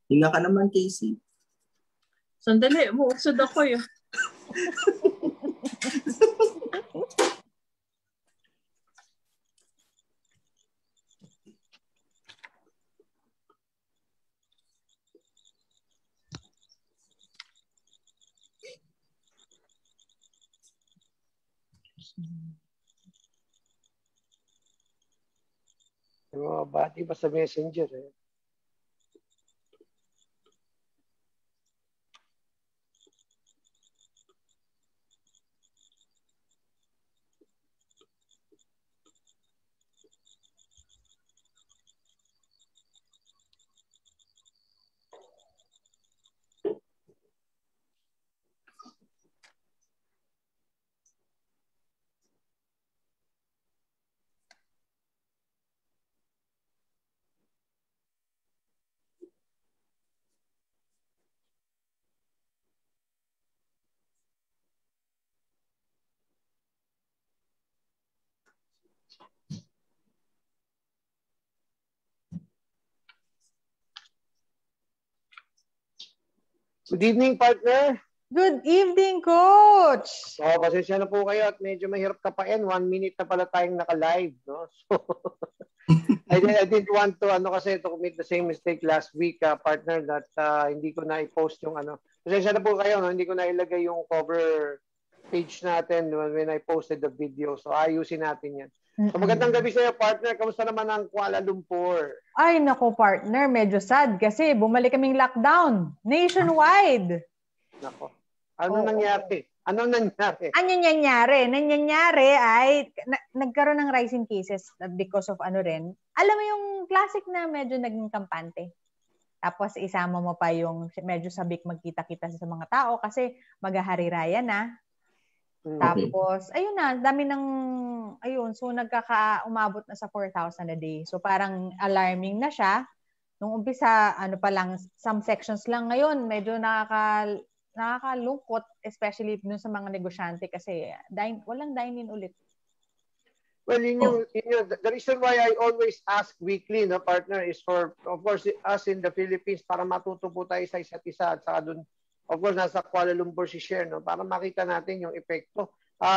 Hinga ka naman, Casey. Sandali, umuuksod ako eh. Bati pa sa messenger eh. Good evening, partner. Good evening, Coach. So, pasensya na po kayo at medyo mahirap kapain. 1 minute na pala tayong naka-live, no? So, I didn't want to, to commit the same mistake last week, partner, that hindi ko na i-post yung Pasensya na po kayo, no? Hindi ko na ilagay yung cover page natin when I posted the video. So, ayusin natin yan. So, magandang gabi sa iyo, partner. Kamusta naman ang Kuala Lumpur? Ay, nako, partner. Medyo sad kasi bumalik kaming lockdown. Nationwide. Nako. Ano nangyari? Anong nangyari? Ano nangyari? Nangyari ay nagkaroon ng rising cases because of rin. Alam mo yung classic na medyo naging kampante. Tapos isama mo pa yung medyo sabik magkita-kita sa mga tao kasi maghahariraya na. Tapos, ayun na, dami so umabot na sa 4,000 a day. So parang alarming na siya. Nung umpisa, some sections lang ngayon, medyo nakakalungkot, especially dun sa mga negosyante kasi walang dine-in ulit. Well, the reason why I always ask weekly, no, partner, is for, of course, us in the Philippines, para matuto po tayo sa isa't isa at saka dun, of course, nasa Kuala Lumpur si Share, no, para makita natin yung epekto.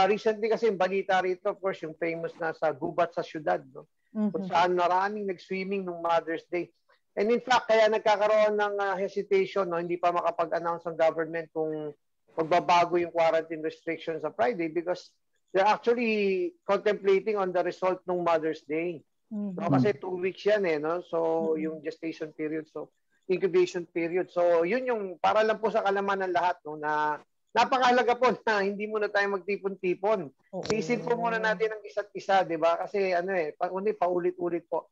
Recently kasi yung balita rito, of course, yung famous na sa gubat sa syudad, no, kung saan maraming nag-swimming nung Mother's Day. And in fact, kaya nagkakaroon ng hesitation, no, hindi pa makapag-announce ang government kung magbabago yung quarantine restrictions sa Friday because they're actually contemplating on the result ng Mother's Day. No, kasi 2 weeks yan no? So, yung gestation period, so incubation period. So, yun yung para lang po sa kalaman ng lahat, no, na napakahalaga po na hindi muna tayo magtipon-tipon. Sisin po muna natin ang isa't isa, di ba? Kasi paulit-ulit po.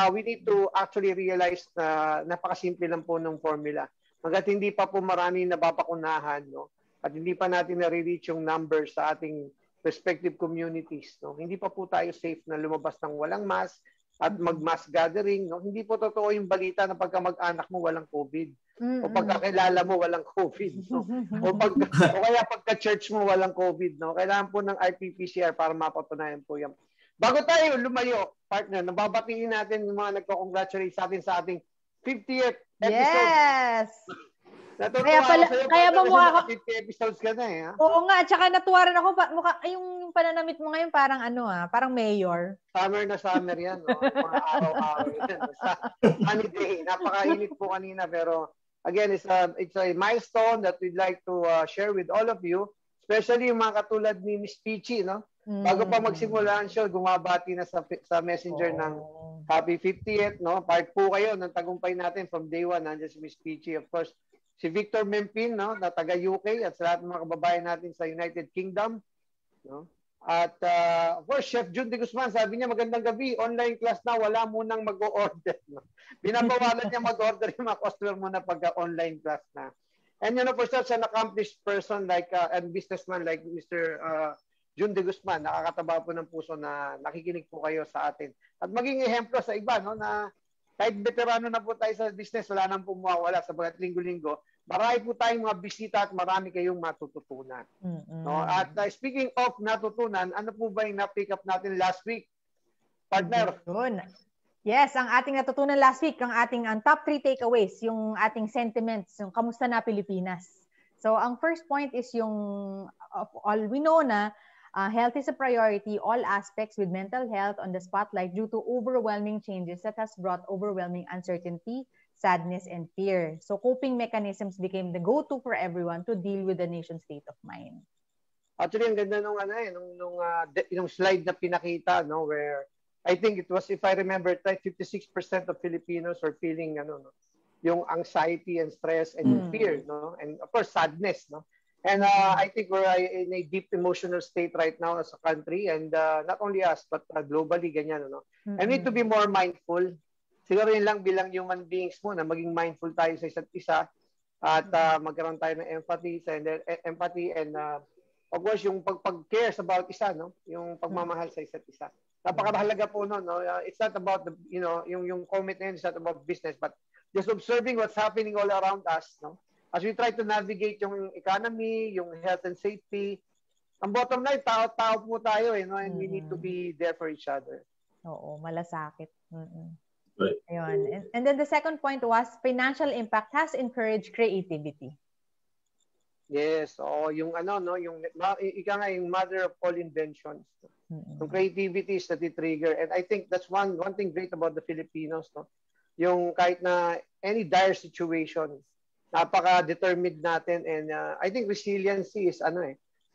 We need to actually realize na napakasimple lang po ng formula. Hanggat hindi pa po marami nababakunahan, no? At hindi pa natin nare-reach yung numbers sa ating respective communities, no? Hindi pa po tayo safe na lumabas ng walang mask at mag-mass gathering, no? Hindi po totoo yung balita na pagka mag-anak mo walang COVID. O pagkakilala mo walang COVID, no? o kaya pagka-church mo walang COVID, no? Kailangan po ng RT-PCR para mapatunayan po yan. Bago tayo lumayo, partner, nababatiin natin yung mga nagko-congratulate sa atin sa ating 50th episode. Yes! Kaya ba mukha 50 episodes ka na ha? Oo nga, tsaka natuwa rin ako, yung pananamit mo ngayon parang parang mayor. Summer na summer yan, no? Mga araw-araw yan. Sunny day, napakainit po kanina, pero again, it's a milestone that we'd like to share with all of you, especially yung mga katulad ni Miss Peachy, no? Bago pa magsimula ang show, gumabati na sa messenger ng Happy 50th, no? Part po kayo ng tagumpay natin from day one. Nandiyan si Miss Peachy, of course. Si Victor Mempin, no? Na taga UK at sa lahat ng mga kababayan natin sa United Kingdom, no? At of course, Chef Jun de Guzman, sabi niya magandang gabi, online class na, wala munang mag-o-order. No? Binabawalan niya mag-order yung mga customer muna pagka-online class na. And for such an accomplished person like and businessman like Mr. Jun de Guzman, nakakataba po ng puso na nakikinig po kayo sa atin. At maging ehemplo sa iba, no, na kahit veterano na po tayo sa business, wala nang pumawala sa bawat linggo-linggo, marami po tayong mga bisita at marami kayong matututunan. No? At speaking of natutunan, ano po ba yung na-pick up natin last week? Partner? Yes, ang ating natutunan last week, ang top 3 takeaways, yung ating sentiments, yung kamusta na Pilipinas. So, ang first point is yung all we know na health is a priority, all aspects with mental health on the spotlight due to overwhelming changes that has brought overwhelming uncertainty, sadness, and fear. So, coping mechanisms became the go-to for everyone to deal with the nation's state of mind. Actually, ang ganda nung slide na pinakita, no, where I think it was, if I remember it right, 56% of Filipinos are feeling yung anxiety and stress and yung fear, no, and of course sadness, no. And I think we're in a deep emotional state right now as a country, and not only us but globally ganyan, no. And we need to be more mindful. Siguro yun lang bilang human beings mo na maging mindful tayo sa isa't isa at magkaroon tayo ng empathy and of course yung pag-cares about isa, no, yung pagmamahal sa isa't isa. Napakahalaga po no. It's not about yung comment na yun, it's not about business, but just observing what's happening all around us, no. As we try to navigate yung economy, yung health and safety, ang bottom line, tao-tao po tayo, no, and we need to be there for each other. Oo, malasakit. Right. Ayun. And then the second point was financial impact has encouraged creativity. Yes, yung yung mother of all inventions. Yung creativity is nati-trigger, and I think that's one thing great about the Filipinos, no. Yung kahit na any dire situation, napaka-determined natin, and I think resiliency is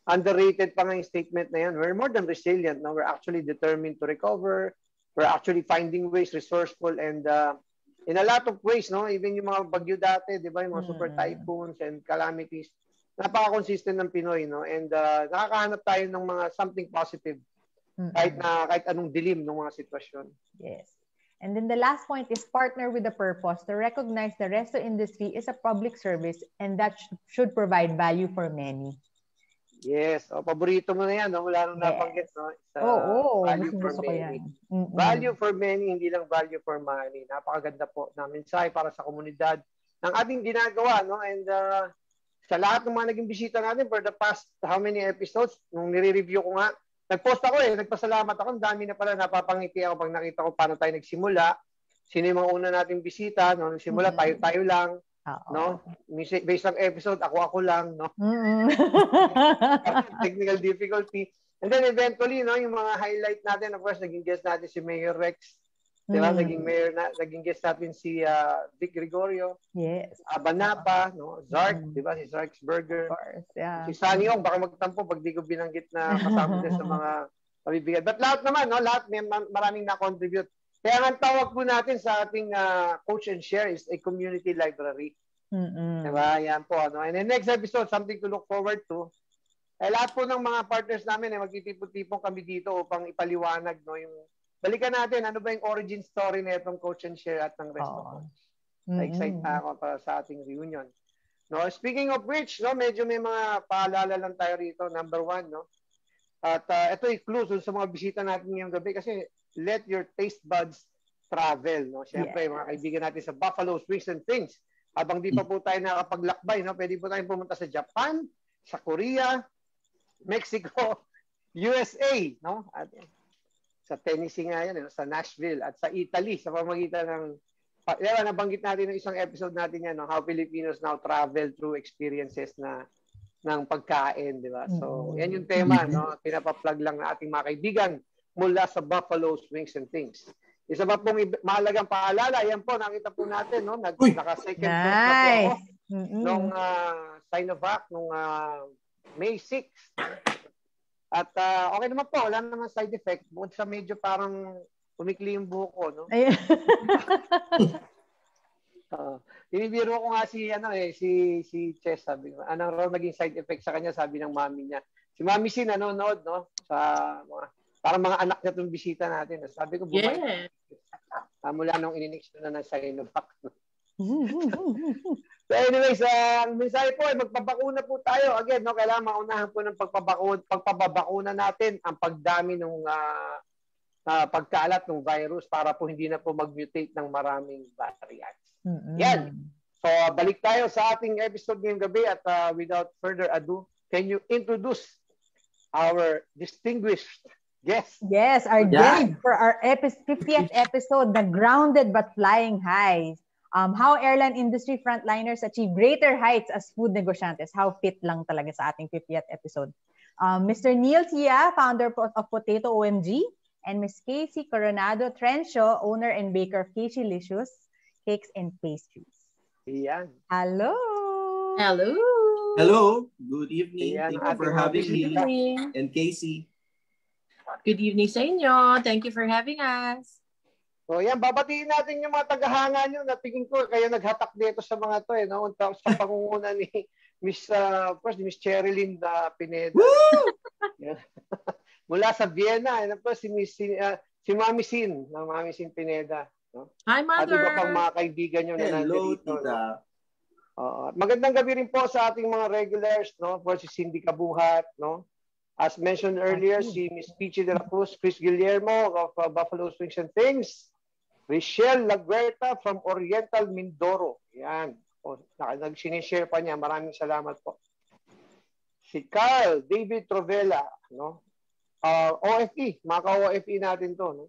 underrated pa nga yung statement na yan. We're more than resilient, no. We're actually determined to recover. We're actually finding ways, resourceful, and in a lot of ways, no, even yung mga bagyo dati, di ba, yung mga super typhoons and calamities, napaka-consistent ng Pinoy, no, and nakakahanap tayo ng mga something positive kahit anong dilim ng mga sitwasyon. Yes. And then the last point is partner with a purpose to recognize the resto industry is a public service and that should provide value for many. Yes. Paborito mo na yan, no? Wala nang nabanggit, no? Value for many. Value for many, hindi lang value for money. Napakaganda po na mensahe para sa komunidad ng ating ginagawa, no? And sa lahat ng mga naging bisita natin for the past how many episodes, nung nire-review ko nga, nag-post ako nagpasalamat ako. Ang dami na pala, napapangiti ako pag nakita ko paano tayo nagsimula. Sino yung mga una nating bisita, no? Nagsimula, tayo lang. No? Based on episode, ako lang, no? Technical difficulty. And then eventually, no, yung mga highlight natin, of course, naging guest natin si Mayor Rex. Diba? Naging guest natin si Vic Gregorio. Yes. Abanapa, no? Zark, diba? Si Zark's Burger. Of course, yeah. Si Sunny Ong, baka magtampo pag di ko binanggit na kasama din sa mga pabibigyan. But lahat naman, no? Lahat maraming na-contribute. Kaya ang tawag po natin sa ating Coach and Share is a community library. Diba? Yan po. No? And the next episode, something to look forward to. Lahat po ng mga partners namin magtitipon-tipon kami dito upang ipaliwanag, no, yung balikan natin, ano ba yung origin story na itong Coach and Share at ng restaurant. Excited na ako para sa ating reunion. No, speaking of which, no, medyo may mga paalala lang tayo rito. Number 1, no. At ito ay clue sa mga bisita natin ngayong gabi kasi let your taste buds travel, no. Siyempre, mga kaibigan natin sa Buffalo Wings and Things. Habang di pa po tayo nakapaglakbay, no, pwede po tayong pumunta sa Japan, sa Korea, Mexico, USA, no. At sa Tennessee nga yan, sa Nashville at sa Italy sa pamamagitan ng nabanggit natin ng isang episode natin yan, no, how Filipinos now travel through experiences ng pagkain, di ba? So, yan yung tema, no? Pinapaplug lang na ating mga kaibigan mula sa Buffalo Wings and Things. Isa pa pong mahalagang paalala, yan po, nakita po natin, no? Naka-second dose na po ako nung Sinovac, nung May 6. At okay naman po, wala naman side effect. Bukod sa medyo parang umikli yung buhok ko, no? Binibiro ko nga si Chess, sabi ko. Anong raw naging side effect sa kanya, sabi ng mami niya. Si Mami si nanonood, no? Sa parang mga anak niya itong bisita natin. Sabi ko, bumalik. Mula nung ininext na ng Sinovac. So anyways, ang mensahe po ay magpabakuna po tayo. Again, no, kailangan maunahan po ng pagpabakuna natin ang pagdami ng pagkalat ng virus para po hindi na po mag-mutate ng maraming variants. Yan. So balik tayo sa ating episode ngayong gabi at without further ado, can you introduce our distinguished Yes. Yes, our guest for our 50th episode, The Grounded But Flying High. How airline industry frontliners achieve greater heights as food negosyantes. How fit lang talaga sa ating 50th episode. Mr. Neil Tia, founder of Potato OMG, and Ms. Casey Coronado Trencio, owner and baker of Casey Licious Cakes and Pastries. Iyan. Hello! Hello! Hello! Good evening. Ayan, Thank you for having me. And Casey. Good evening sa inyo. Thank you for having us. So yan, babatiin natin yung mga tagahanga nyo na tingin ko kayo naghatak dito sa mga to no? Sa pangunguna ni Miss Cherilyn Pineda. Mula sa Vienna, si Mami Sin, ng Mami Sin Pineda. No? Hi, Mother! At iba pang mga kaibigan nyo na nandito. Tita. No? Magandang gabi rin po sa ating mga regulars, no? For si Cindy Kabuhat, no? As mentioned earlier, si Miss Pichi de la Cruz, Chris Guillermo of Buffalo Swings and Things, Richelle Laguerta from Oriental Mindoro. Yan. Nag-sinishare pa niya. Maraming salamat po. Si Carl David Trovela, no? OFE, mga ka-OFE natin to. No?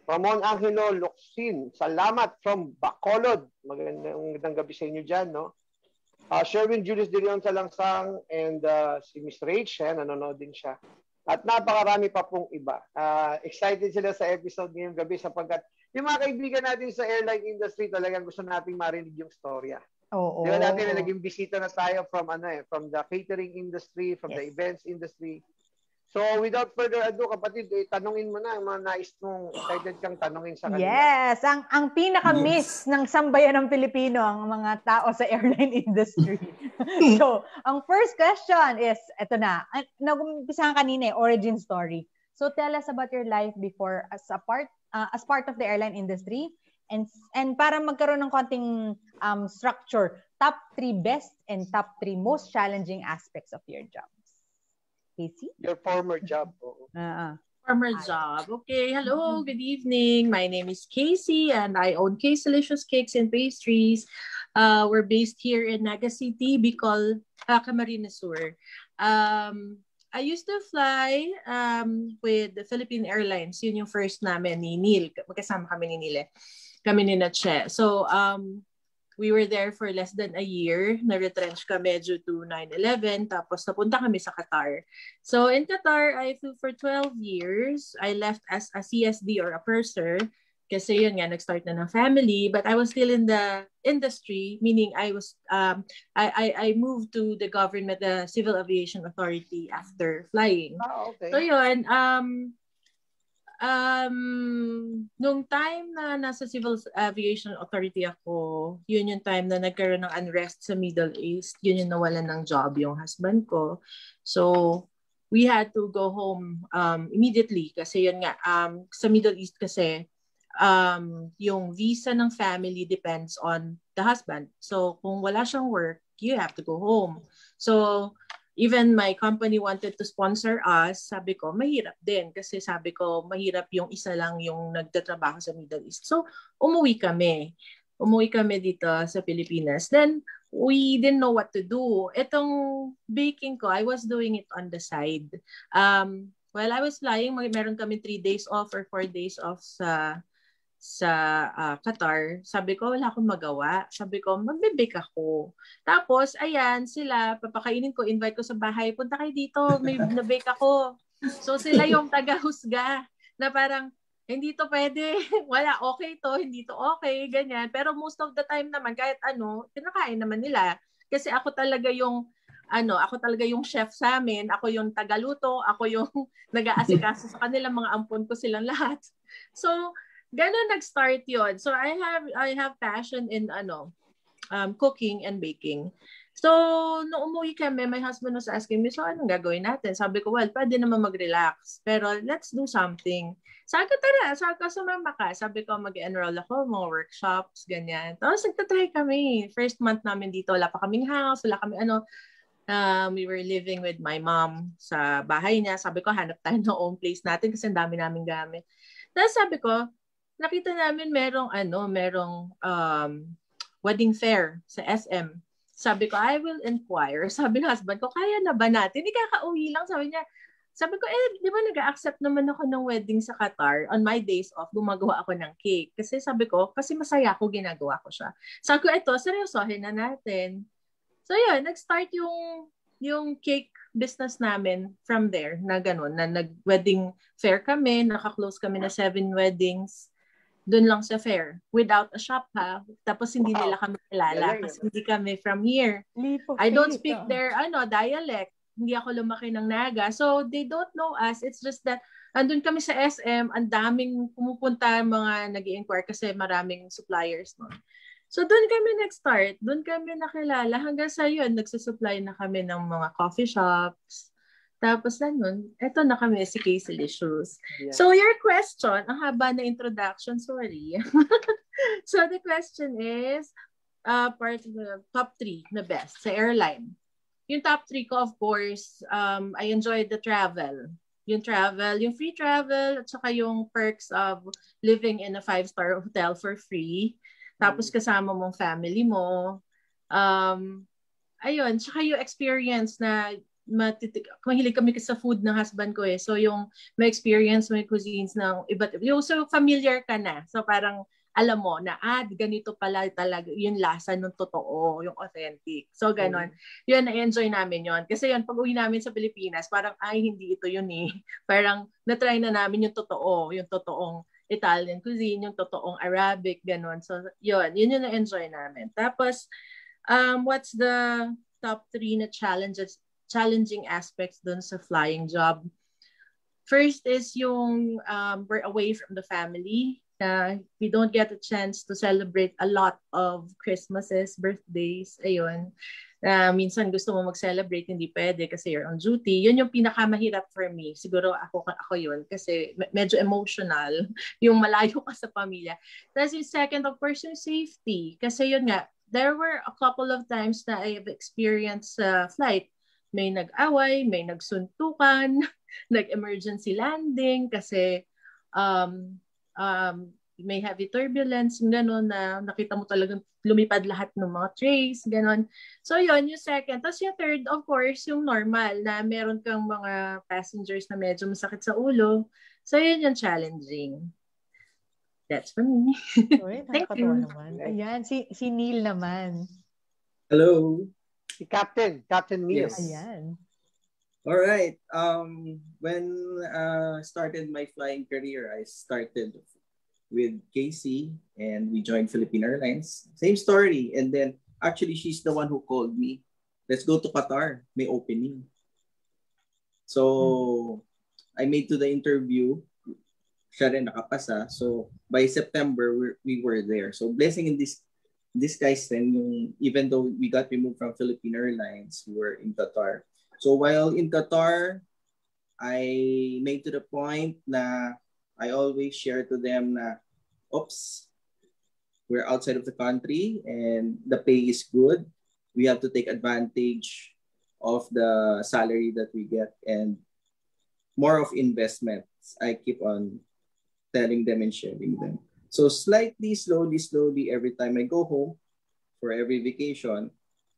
Ramon Angelo Luxin, salamat from Bacolod. Magandang gabi sa inyo dyan. No? Sherwin Julius De Leon Salangsang and si Miss Rach, nanonood din siya. At napakarami pa pong iba. Excited sila sa episode ngayong gabi sapagkat yung mga kaibigan natin sa airline industry talagang gusto nating marinig yung storya. Oo. Di ba natin na naging bisita na tayo from the catering industry, from the events industry. So without further ado, kapatid, tanungin mo na ang mga nais mong excited kang tanungin sa kanila. Yes, ang pinaka-miss ng sambayan ng Pilipino ang mga tao sa airline industry. So, ang first question is, eto na, nag-umpisahan kanina, origin story. So tell us about your life before as part of the airline industry and para magkaroon ng konting structure, top 3 best and top 3 most challenging aspects of your job. Casey? Your former job. Former job. Okay, hello, good evening. My name is Casey and I own Casey Licious Cakes and Pastries. We're based here in Naga City, Bicol, Camarines Sur. I used to fly with the Philippine Airlines. Yun yung first namin ni Neil. Magkasama kami ni Neil. Kami ni Nache. So, we were there for less than a year. Na-retrench kami due to 9/11. Tapos napunta kami sa Qatar. So in Qatar, I flew for 12 years. I left as a CSD or a purser. Kasi yun nga, nag-start na ng family. But I was still in the industry. Meaning I was, I moved to the government, the Civil Aviation Authority after flying. Okay. So yun, nung time na nasa Civil Aviation Authority ako, yun yung time na nagkaroon ng unrest sa Middle East. Yun yung nawalan ng job yung husband ko. So, we had to go home immediately kasi yun nga, sa Middle East kasi, yung visa ng family depends on the husband. So, kung wala siyang work, you have to go home. So, even my company wanted to sponsor us, sabi ko, mahirap din. Kasi sabi ko, mahirap yung isa lang yung nagtatrabaho sa Middle East. So, umuwi kami. Umuwi kami dito sa Pilipinas. Then, we didn't know what to do. Itong baking ko, I was doing it on the side. While I was flying, meron kami 3 days off or 4 days off sa Qatar, sabi ko, wala akong magawa. Sabi ko, magbe-bake ako. Tapos, ayan, sila, papakainin ko, invite ko sa bahay, punta kayo dito, may na-bake ako. So, sila yung taga-husga na parang, hindi to pwede, wala, okay to, hindi to okay, ganyan. Pero most of the time naman, kahit pinakain naman nila. Kasi ako talaga yung chef sa amin, ako yung tagaluto, ako yung nag-aasikaso sa kanila, mga ampon ko silang lahat. So, ganun nag-start yon. So I have passion in cooking and baking. So nung umuwi kami, my husband was asking me, so anong gagawin natin? Sabi ko, well, pwede naman mag-relax, pero let's do something. Sabi ko, tara, sumama ka. Sabi ko, mag-enroll ako, mga workshops, ganyan. Tapos nagtatry kami. First month namin dito, wala pa kaming house, wala kami we were living with my mom sa bahay niya. Sabi ko, hanap tayo ng own place natin kasi ang dami namin gamit. Tapos sabi ko, nakita namin merong wedding fair sa SM. Sabi ko, I will inquire. Sabi ng husband ko, kaya na ba natin? Hindi kakauwi lang. Sabi niya, sabi ko, di ba nag-accept naman ako ng wedding sa Qatar? On my days off, gumagawa ako ng cake. Kasi sabi ko, kasi masaya ako, ginagawa ko siya. Sabi ko, ito, seryosohin na natin. So yun, nag-start yung cake business namin from there, na gano'n, na nag-wedding fair kami, naka-close kami na 7 weddings, doon lang sa fair, without a shop ha. Tapos hindi nila kami kilala kasi hindi kami from here. I don't speak their dialect. Hindi ako lumaki ng Naga. So, they don't know us. It's just that, andun kami sa SM, ang daming pumupunta, mga nag-i-inquire kasi maraming suppliers. No? So, doon kami nag-start. Doon kami nakilala. Hanggang sa yun, nagsusupply na kami ng mga coffee shops. Tapos na nun, eto na kami si Casey Licious. Yeah. So, your question, ang haba na introduction, sorry. So, the question is, part of the top 3 na best sa airline. Yung top 3 ko, of course, I enjoyed the travel. Yung free travel, at saka yung perks of living in a 5-star hotel for free. Tapos kasama mong family mo. Ayun, tsaka yung experience na mahilig kami sa food ng husband ko eh. So yung may experience, may cuisines ng iba't iba. So familiar ka na. So parang alam mo na, ganito pala talaga yung lasa ng totoo, yung authentic. So, ganon. Yun, na-enjoy namin yun. Kasi yun, pag uwi namin sa Pilipinas, parang, hindi ito yun eh. Parang, na-try na namin yung totoong Italian cuisine, yung totoong Arabic, ganon. So, yun yung na-enjoy namin. Tapos, what's the top 3 na challenging aspects dun sa flying job? First is yung we're away from the family. We don't get a chance to celebrate a lot of Christmases, birthdays, ayun. Minsan gusto mo mag-celebrate, hindi pwede kasi you're on duty. Yun yung pinakamahirap for me. Siguro ako yun kasi medyo emotional yung malayo ka sa pamilya. Tapos yung second, of course, yung safety. Kasi yun nga, there were a couple of times na I have experienced flight. May nag-away, may nagsuntukan, nag-emergency landing kasi may heavy turbulence, gano'n, na nakita mo talagang lumipad lahat ng mga trays, gano'n. So, yun, yung second. Tapos yung third, of course, yung normal, na meron kang mga passengers na medyo masakit sa ulo. So, yun yung challenging. That's for me. Thank you. Naman. Ayan, si Neil naman. Hello. Si Captain Neil. Yes. Ayan. All right. When started my flying career, I started with Casey and we joined Philippine Airlines. Same story. And then actually she's the one who called me. Let's go to Qatar. May opening. So I made to the interview. Siya rin nakapasa. So by September we were there. So blessing in this guys then, even though we got removed from Philippine Airlines, we were in Qatar. So while in Qatar, I made to the point na I always share to them na, oops, we're outside of the country and the pay is good. We have to take advantage of the salary that we get and more of investments. I keep on telling them and sharing them. So slowly, every time I go home for every vacation,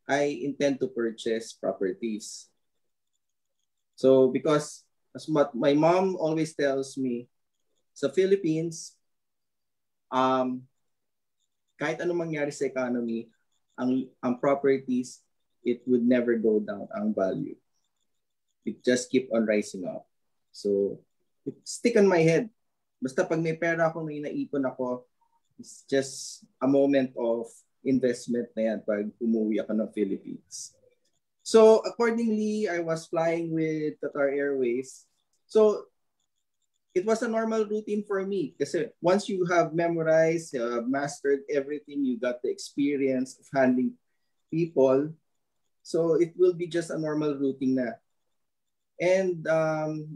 I intend to purchase properties. So because as what my mom always tells me, sa Philippines, kahit anong mangyari sa economy, ang properties, it would never go down ang value. It just keep on rising up. So, it stick on my head. Basta pag may pera ako, may naipon ako, it's just a moment of investment na yan pag umuwi ako ng Philippines. So, accordingly, I was flying with Qatar Airways. So, it was a normal routine for me kasi once you have memorized, mastered everything, you got the experience of handling people, so it will be just a normal routine na. And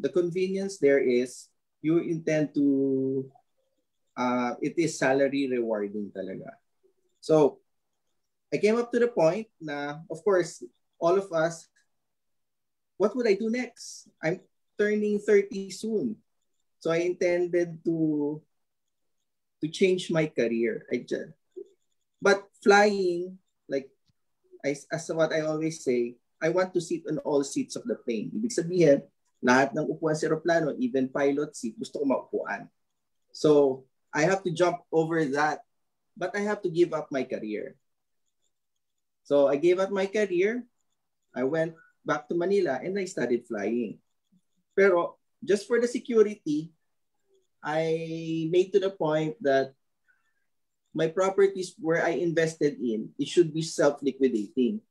the convenience there is you intend to, it is salary rewarding talaga. So, I came up to the point na, of course, all of us, what would I do next? I'm turning 30 soon. So I intended to change my career. But flying, like as what I always say, I want to sit on all seats of the plane. Ibig sabihin, Lahat ng upuan sa aeroplano, even pilot seat, gusto ko maupuan. So, I have to jump over that, but I have to give up my career. So, I gave up my career. I went back to Manila and I started flying. Pero, just for the security, I made to the point that my properties where I invested in, it should be self-liquidating.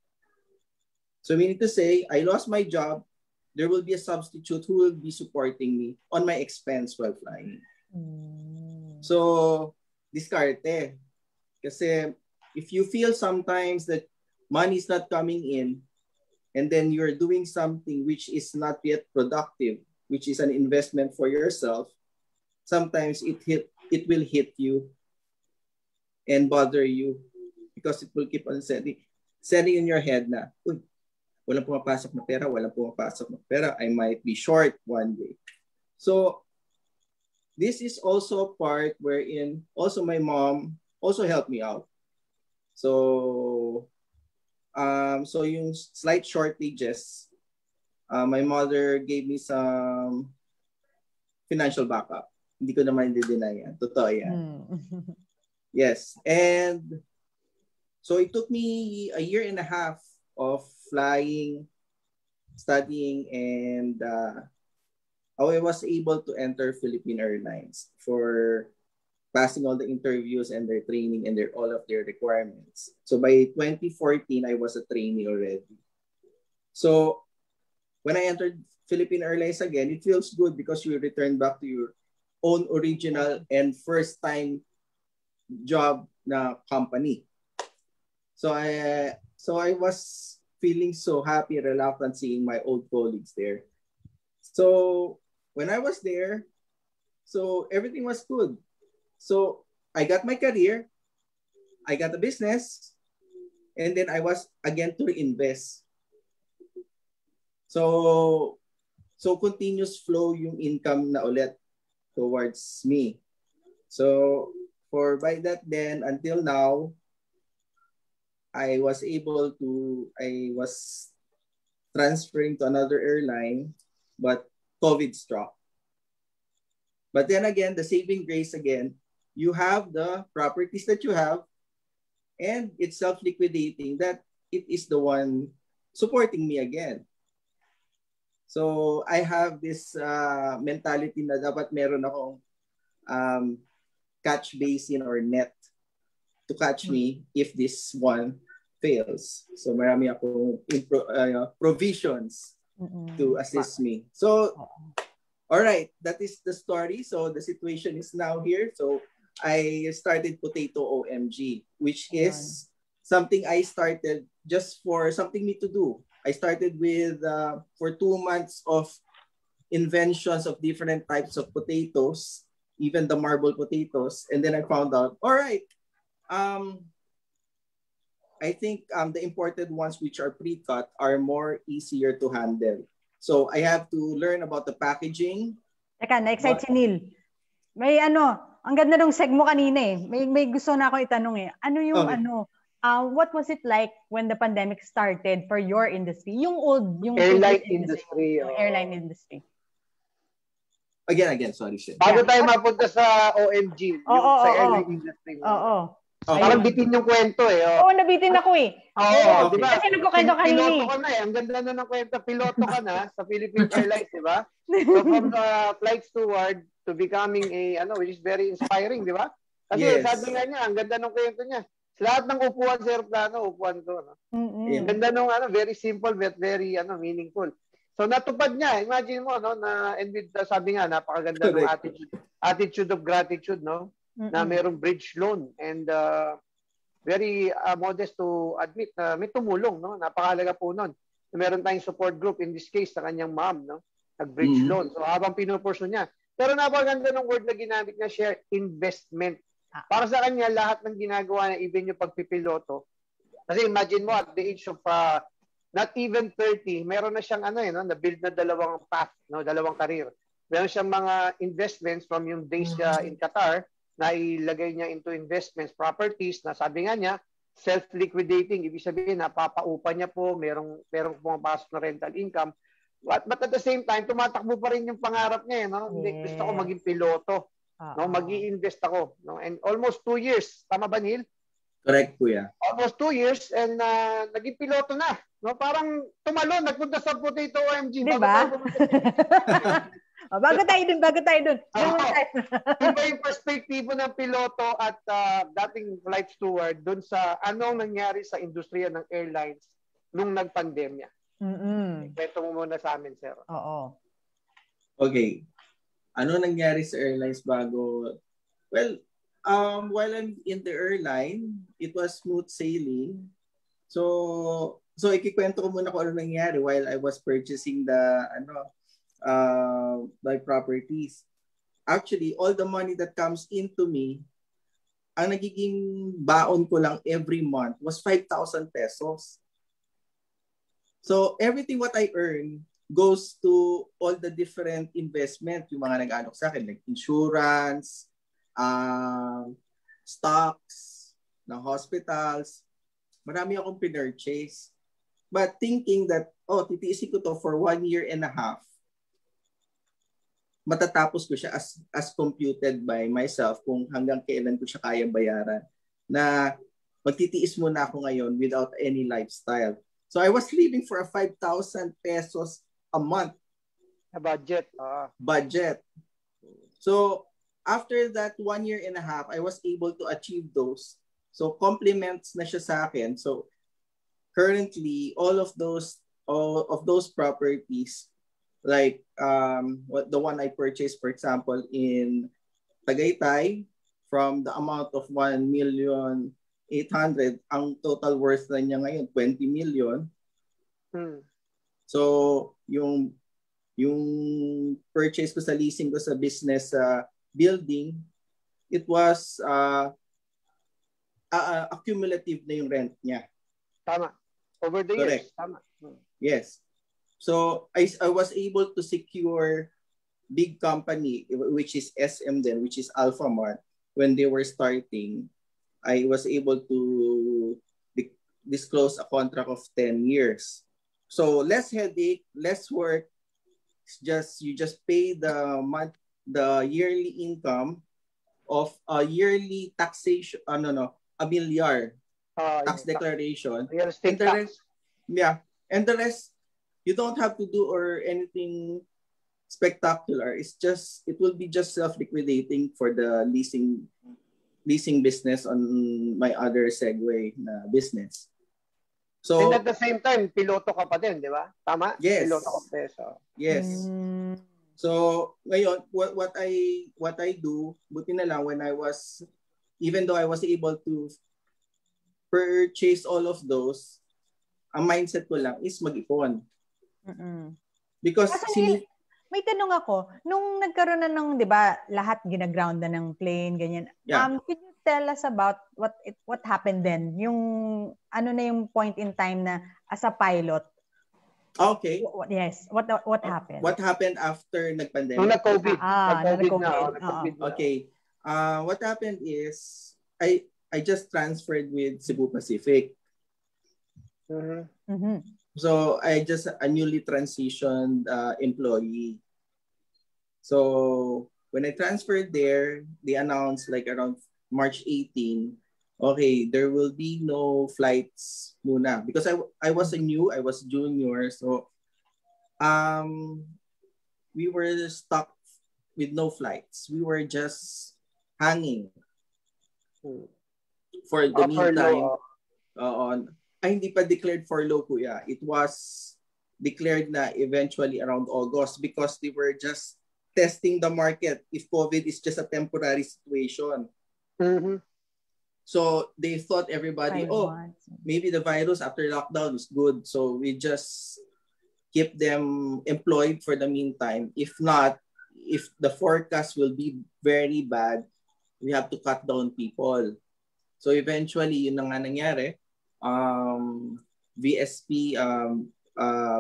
So meaning to say, I lost my job, there will be a substitute who will be supporting me on my expense while flying. So, discarte. Kasi if you feel sometimes that money is not coming in, and then you're doing something which is not yet productive, which is an investment for yourself, sometimes it will hit you and bother you because it will keep on setting in your head na, uy, walang pumapasok na pera, I might be short one day. So, this is also a part wherein also my mom also helped me out. So, so yung slight shortages, my mother gave me some financial backup. Hindi ko naman i-deny yan. Totoo yan. Yes. And so it took me a year and a half of flying, studying, and I was able to enter Philippine Airlines for passing all the interviews and their training and all of their requirements. So by 2014, I was a trainee already. So when I entered Philippine Airlines again, it feels good because you return back to your own original and first time job na company. So I was feeling so happy, reluctant seeing my old colleagues there. So when I was there, so everything was good. So I got my career, I got a business, and then I was again to reinvest. So continuous flow yung income na ulit towards me. So by that then until now, I was transferring to another airline, but COVID struck. But then again, the saving grace again, you have the properties that you have, and it's self-liquidating that it is the one supporting me again. So I have this mentality na dapat meron akong catch basin or net to catch me if this one fails. So marami akong provisions to assist me. So, all right, that is the story. So the situation is now here. So I started Potato OMG, which is something I started just for something me to do. I started with, for 2 months of inventions of different types of potatoes, even the marble potatoes. And then I found out, all right, I think the imported ones which are pre-cut are more easier to handle. So I have to learn about the packaging. Teka, na-excite si Neil. May ang ganda ng seg mo kanina eh. May gusto na ako itanong eh. Ano yung what was it like when the pandemic started for your industry? Yung airline industry. Airline industry. Again, sorry. Bago tayo mapunta sa OMG, sa airline industry. Parang bitin yung kwento eh. Oo, nabitin ako eh. Oo, di ba? Kasi nagkukwento kanina eh. Piloto ka na eh. Ang ganda na ng kwento. Piloto ka na sa Philippine Airlines, di ba? So from the flight steward to becoming which is very inspiring, di ba? Kasi sabi nga niya, ang ganda ng kwento niya. Sa lahat ng upuan sa aeroplano, upuan ko. Ang ganda ng very simple but very meaningful. So natupad niya. Imagine mo, and with, sabi nga, napakaganda ng attitude of gratitude, no? Na mayroong bridge loan and very modest to admit na may tumulong, no? Napakahalaga po nun. Meron tayong support group, in this case, sa kanyang mom, no? Nag-bridge loan. So habang pinupurso niya. Pero napakaganda ng word na ginamit niya, share investment. Para sa kanya, lahat ng ginagawa na even yung pagpipiloto. Kasi imagine mo, at the age of not even 30, meron na siyang na-build na dalawang path, no? Dalawang career. Meron siyang mga investments from yung days in Qatar na ilagay niya into investments, properties, na sabi nga niya, self-liquidating. Ibig sabihin, napapaupa niya po, merong pumapasok na rental income. But at the same time, tumatakbo pa rin yung pangarap niya, no? Yes. Gusto ko maging piloto. No, mag-i-invest ako, no? And almost 2 years, tama ba, Neil? Correct, kuya. Almost 2 years and naging piloto na. No, parang tumalon, nagpunta sa Potato OMG. Diba? Bago tayo dun. Iba yung perspektibo ng piloto at dating flight steward dun sa anong nangyari sa industriya ng airlines nung nagpandemya. Kwento mo muna sa amin, sir. Oo. Okay. Ano nangyari sa airlines bago? Well, while I'm in the airline, it was smooth sailing. So ikikwento ko muna kung ano nangyari while I was purchasing my properties. Actually, all the money that comes into me, ang nagiging baon ko lang every month was 5,000 pesos. So everything what I earn goes to all the different investment, yung mga nag-ano sa akin, like insurance, stocks ng hospitals. Marami akong pinurchase. But thinking that, titiisin ko to for 1 year and a half, matatapos ko siya as computed by myself kung hanggang kailan ko siya kayang bayaran, na magtitiis muna ako ngayon without any lifestyle. So I was living for a 5,000 pesos a month. A budget. Budget. So after that 1 year and a half, I was able to achieve those. So compliments na siya sa akin. So currently, all of those properties, like the one I purchased, for example, in Tagaytay, from the amount of 1,800,000, ang total worth na niya ngayon 20 million. So yung purchase ko sa leasing ko sa business building, it was accumulative na yung rent niya. Tama. Over the Correct. years. Tama. Yes. So I was able to secure big company, which is SM then, which is Alphamart. When they were starting, I was able to disclose a contract of 10 years. So less headache, less work. You just pay the yearly income of a yearly taxation. A million tax declaration. Real estate tax. Rest, and the rest you don't have to do or anything spectacular. It will be just self-liquidating for the leasing business on my other segue na business. So, and at the same time, piloto ka pa din, di ba? Tama? Yes. Piloto ka pa. So. Yes. So, ngayon, what I do, buti na lang even though I was able to purchase all of those, ang mindset ko lang is mag-ipon. Because may tanong ako, nung nagkaroon na ng, 'di ba, lahat ginaground na ng plane, ganyan. Yeah. Could you tell us about what happened then? Yung ano na yung point in time na as a pilot? Okay. Yes. What happened? What happened after nag-pandemic? Nung nag-COVID. Nag-COVID. Okay. What happened is I just transferred with Cebu Pacific. So I just a newly transitioned employee. So when I transferred there, they announced like around March 18, okay, there will be no flights muna because I was junior, so we were stuck with no flights. We were just hanging for the meantime. Hindi pa declared furlough, kuya. It was declared na eventually around August because they were just testing the market if COVID is just a temporary situation. So they thought everybody, maybe the virus after lockdown is good. So we just keep them employed for the meantime. If not, if the forecast will be very bad, we have to cut down people. So eventually, yun na nga nangyari. VSP,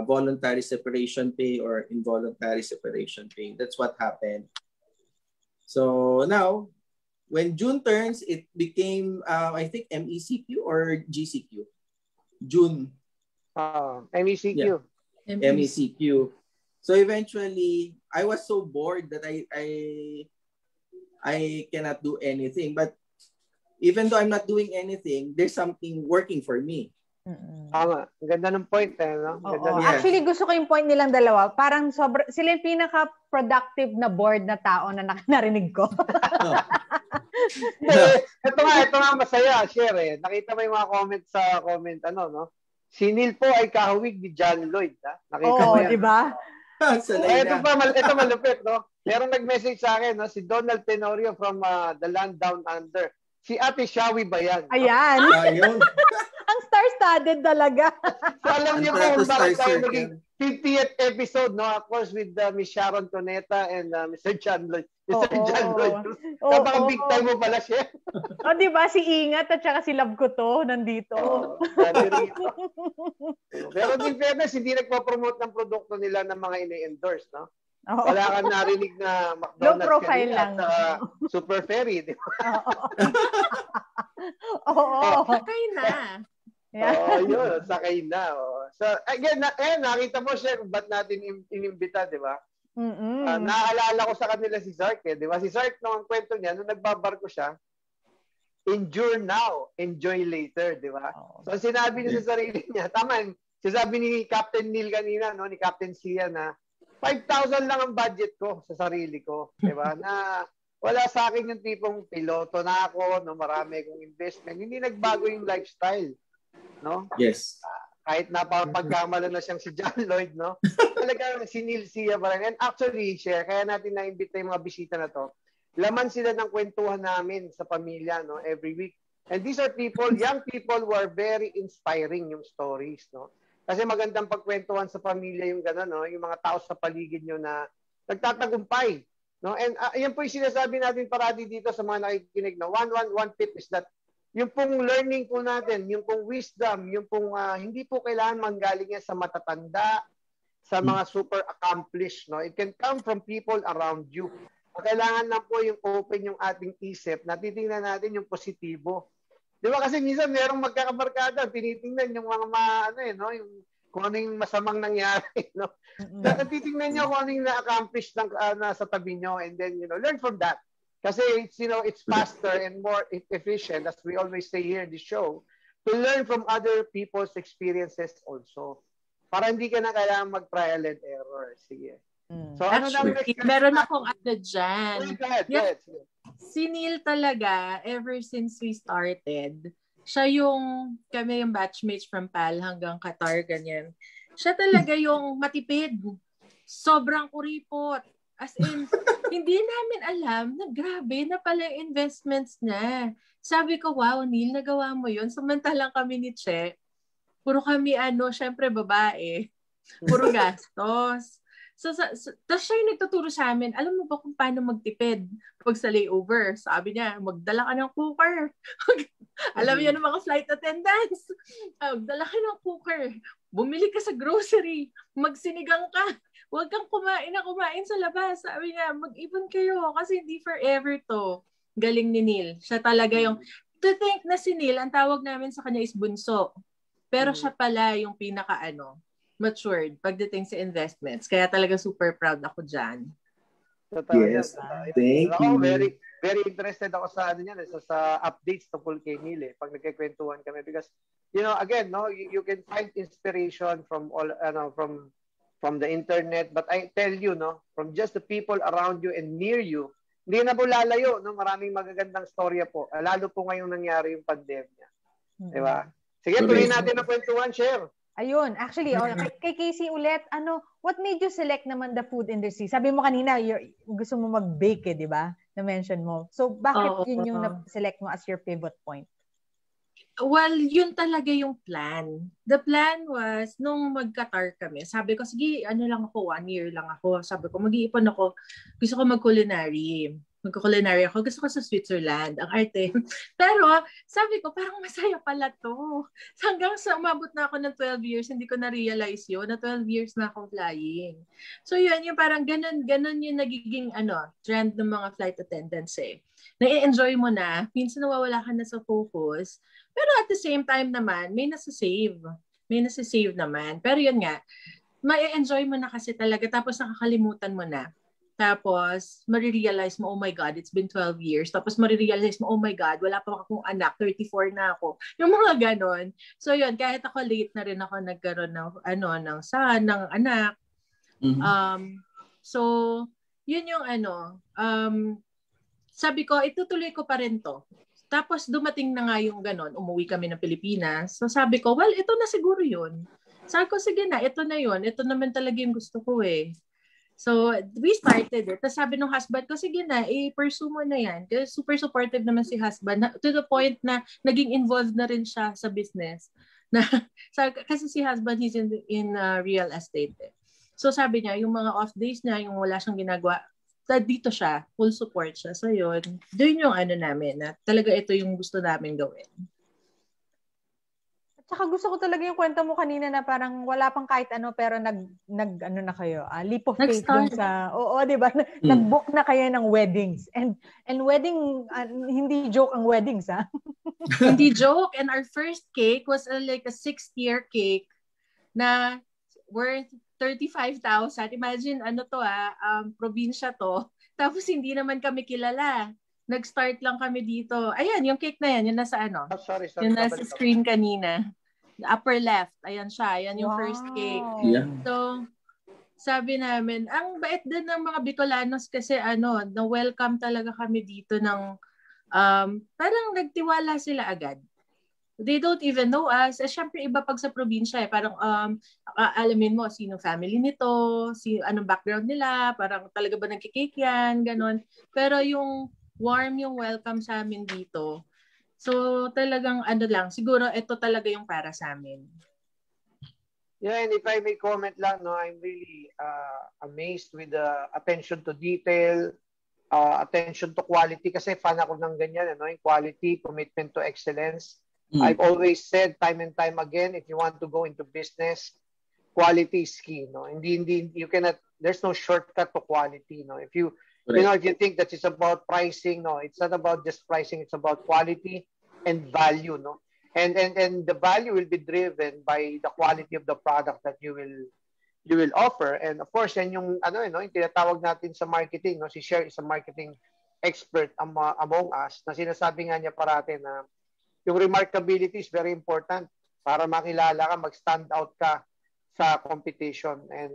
voluntary separation pay or involuntary separation pay. That's what happened. So now, when June turns, it became, I think, MECQ or GCQ? June. MECQ. Yeah. MECQ. So eventually, I was so bored that I cannot do anything. But even though I'm not doing anything, there's something working for me. Tama. Ang ganda ng point no? Oo. Yes. Actually, gusto ko yung point nilang dalawa. Parang sila yung pinaka-productive na bored na tao na narinig ko. Ito nga masaya, share Nakita mo yung mga comment sa comment, no? Si Neil po ay kahawig ni John Lloyd, ha? Nakita mo yan. Diba? Ito malupit, no? Merong nag-message sa akin, no? Si Donald Tenorio from the land down under. Si Ate Shawi ba yan? Ayan. Ayun. Ang star-studded talaga. So alam niyo kung bakit tayo naging 50th episode, no? Of course, with Miss Sharon Toneta and Mr. John Lloyd. John Lloyd. Napaka-big time mo pala siya. Di ba? Si Ingat at saka si Love ko to nandito. Pero in fairness, hindi nagpo-promote ng produkto nila ng mga ini-endorse, no? Oo. Wala kang narinig na McDonald's low profile lang. At Super Ferry, di ba? Oo. Sakay na. Yun, sakay na. So, again, nakita mo siya kung ba't natin inimbita, di ba? Naalala ko sa kanila si Zark, di ba? Si Zark, nung ang kwento niya, nung nagbabarko siya, endure now, enjoy later, di ba? So, sinabi niya sa sarili niya, tama, sinabi ni Captain Neil kanina, no, ni Captain Sia na, 5,000 lang ang budget ko sa sarili ko, di ba? Na wala sa akin yung tipong piloto na ako, no, marami akong investment. Hindi nagbago yung lifestyle, no? Yes. Kahit napapagkamala na siyang si John Lloyd, no? Talagang si Neil Sia pa rin. And actually, share, kaya natin na-invite yung mga bisita na to. Laman sila ng kwentuhan namin sa pamilya, no? Every week. And these are people, young people who are very inspiring yung stories, no? Kasi magandang pagkwentuhan sa pamilya yung gano'n, no? Yung mga tao sa paligid nyo na nagtatagumpay. No? And yan po yung sinasabi natin parati dito sa mga nakikinig. No? One tip is that yung pong learning po natin, yung pong wisdom, yung pong hindi po kailangan manggaling yan sa matatanda, sa mga super accomplished. No? It can come from people around you. Kailangan lang po yung open yung ating isip na titingnan natin yung positibo. Di ba kasi minsan merong magkakabarkada, tinitingnan yung mga no, yung kung ano yung masamang nangyari, no. Titingnan niyo kung ano yung na-accomplish ng nasa tabi niyo, and then learn from that. Kasi it's faster and more efficient, as we always say here in the show, to learn from other people's experiences also. Para hindi ka na kailangan mag-trial and error. Sige. So actually, meron akong dyan. Go ahead. Si Neil talaga, ever since we started, siya kami yung batchmates from PAL hanggang Qatar, ganyan. Siya talaga yung matipid. Sobrang kuripot. As in, hindi namin alam na grabe na pala yung investments niya. Sabi ko, wow, Neil, nagawa mo yun. Samantalang kami ni Che, puro kami syempre babae. Puro gastos. So, tapos siya yung nagtuturo sa amin, alam mo ba kung paano magtipid pag sa layover? Sabi niya, magdala ka ng cooker. Alam niyo ng mga flight attendants. Magdala ka ng cooker. Bumili ka sa grocery. Magsinigang ka. Huwag kang kumain sa labas. Sabi niya, mag-ipon kayo kasi hindi forever to. Galing ni Neil. Siya talaga yung, to think na si Neil, ang tawag namin sa kanya is bunso. Pero siya pala yung pinaka matured pagdating sa investments. Kaya talaga super proud ako dyan. Yes. Thank you. Very, very interested ako sa sa updates tungkol kay Neil pag nagkikwentuhan kami because again, no, you can find inspiration from all from the internet, but I tell you, no, from just the people around you and near you, hindi na po lalayo, no, maraming magagandang storya po. Lalo po ngayong nangyari yung pandemya. Di ba? Sige, tuloy natin ang kwentuhan, share. Ayun, actually, kay Casey ulit, what made you select naman the food industry? Sabi mo kanina, gusto mo mag-bake di ba? Na-mention mo. So, bakit yun yung na-select mo as your pivot point? Well, yun talaga yung plan. The plan was, nung mag-Qatar kami, sabi ko, sige, 1 year lang ako. Sabi ko, mag-iipon ako. Gusto ko mag-culinary. Magkukulinary ako. Gusto ko sa Switzerland. Ang arte. Pero, sabi ko, parang masaya pala to. Hanggang sa umabot na ako ng 12 years, hindi ko na-realize yun, na 12 years na akong flying. So, yun, yung parang ganun yung nagiging, trend ng mga flight attendants Na-enjoy mo na. Minsan nawawala ka na sa focus. Pero at the same time naman, may nasa-save naman. Pero yun nga, ma-enjoy mo na kasi talaga tapos nakakalimutan mo na. Tapos, marirealize mo, oh my God, it's been 12 years. Tapos, marirealize mo, oh my God, wala pa akong anak, 34 na ako. Yung mga ganon. So, yun, kahit ako late na rin ako nagkaroon ng anak. So, yun yung sabi ko, itutuloy ko pa rin to. Tapos, dumating na nga yung ganon, umuwi kami ng Pilipinas. So, sabi ko, well, ito na siguro yun. Sabi ko, sige na, ito na yun. Ito naman talaga yung gusto ko eh. So, we started it. Tapos sabi ng husband ko, sige na, i-pursue mo na yan. Kasi super supportive naman si husband. To the point na naging involved na rin siya sa business. Kasi si husband, he's in real estate. So sabi niya, yung mga off days niya, yung wala siyang ginagawa, dito siya, full support siya. So yun, doon yung namin, na talaga ito yung gusto namin gawin. Tsaka gusto ko talaga yung kwento mo kanina na parang wala pang kahit ano pero na kayo. Leap of faith dun sa di ba? Nag-book na kayo ng weddings. And wedding hindi joke ang weddings, ha? Hindi joke, and our first cake was like a 6-tier cake na worth 35,000. Imagine probinsya to. Tapos hindi naman kami kilala. Nag-start lang kami dito. Ayan, yung cake na yan, yun nasa sorry, yung nasa screen kanina. Upper left, ayan siya. Ayan yung first cake. Yeah. So, sabi namin, ang bait din ng mga Bicolanos kasi na-welcome talaga kami dito ng, parang nagtiwala sila agad. They don't even know us. Syempre, iba pag sa probinsya parang alamin mo sino family nito, anong background nila, parang talaga ba nagkikake yan, ganon. Pero yung warm yung welcome sa amin dito. So, talagang siguro ito talaga yung para sa amin. Yeah, and if I may comment lang, I'm really amazed with the attention to detail, attention to quality, kasi fan ako ng ganyan, yung quality, commitment to excellence. I've always said time and time again, if you want to go into business, quality is key. Hindi, you cannot, there's no shortcut to quality. If you think that it's about pricing, it's not about just pricing, it's about quality and value, and the value will be driven by the quality of the product that you will offer. And of course, yan yung yung tinatawag natin sa marketing, si Cher is a marketing expert among us, na sinasabi nga niya parati na yung remarkability is very important para makilala ka, mag-stand out ka sa competition. And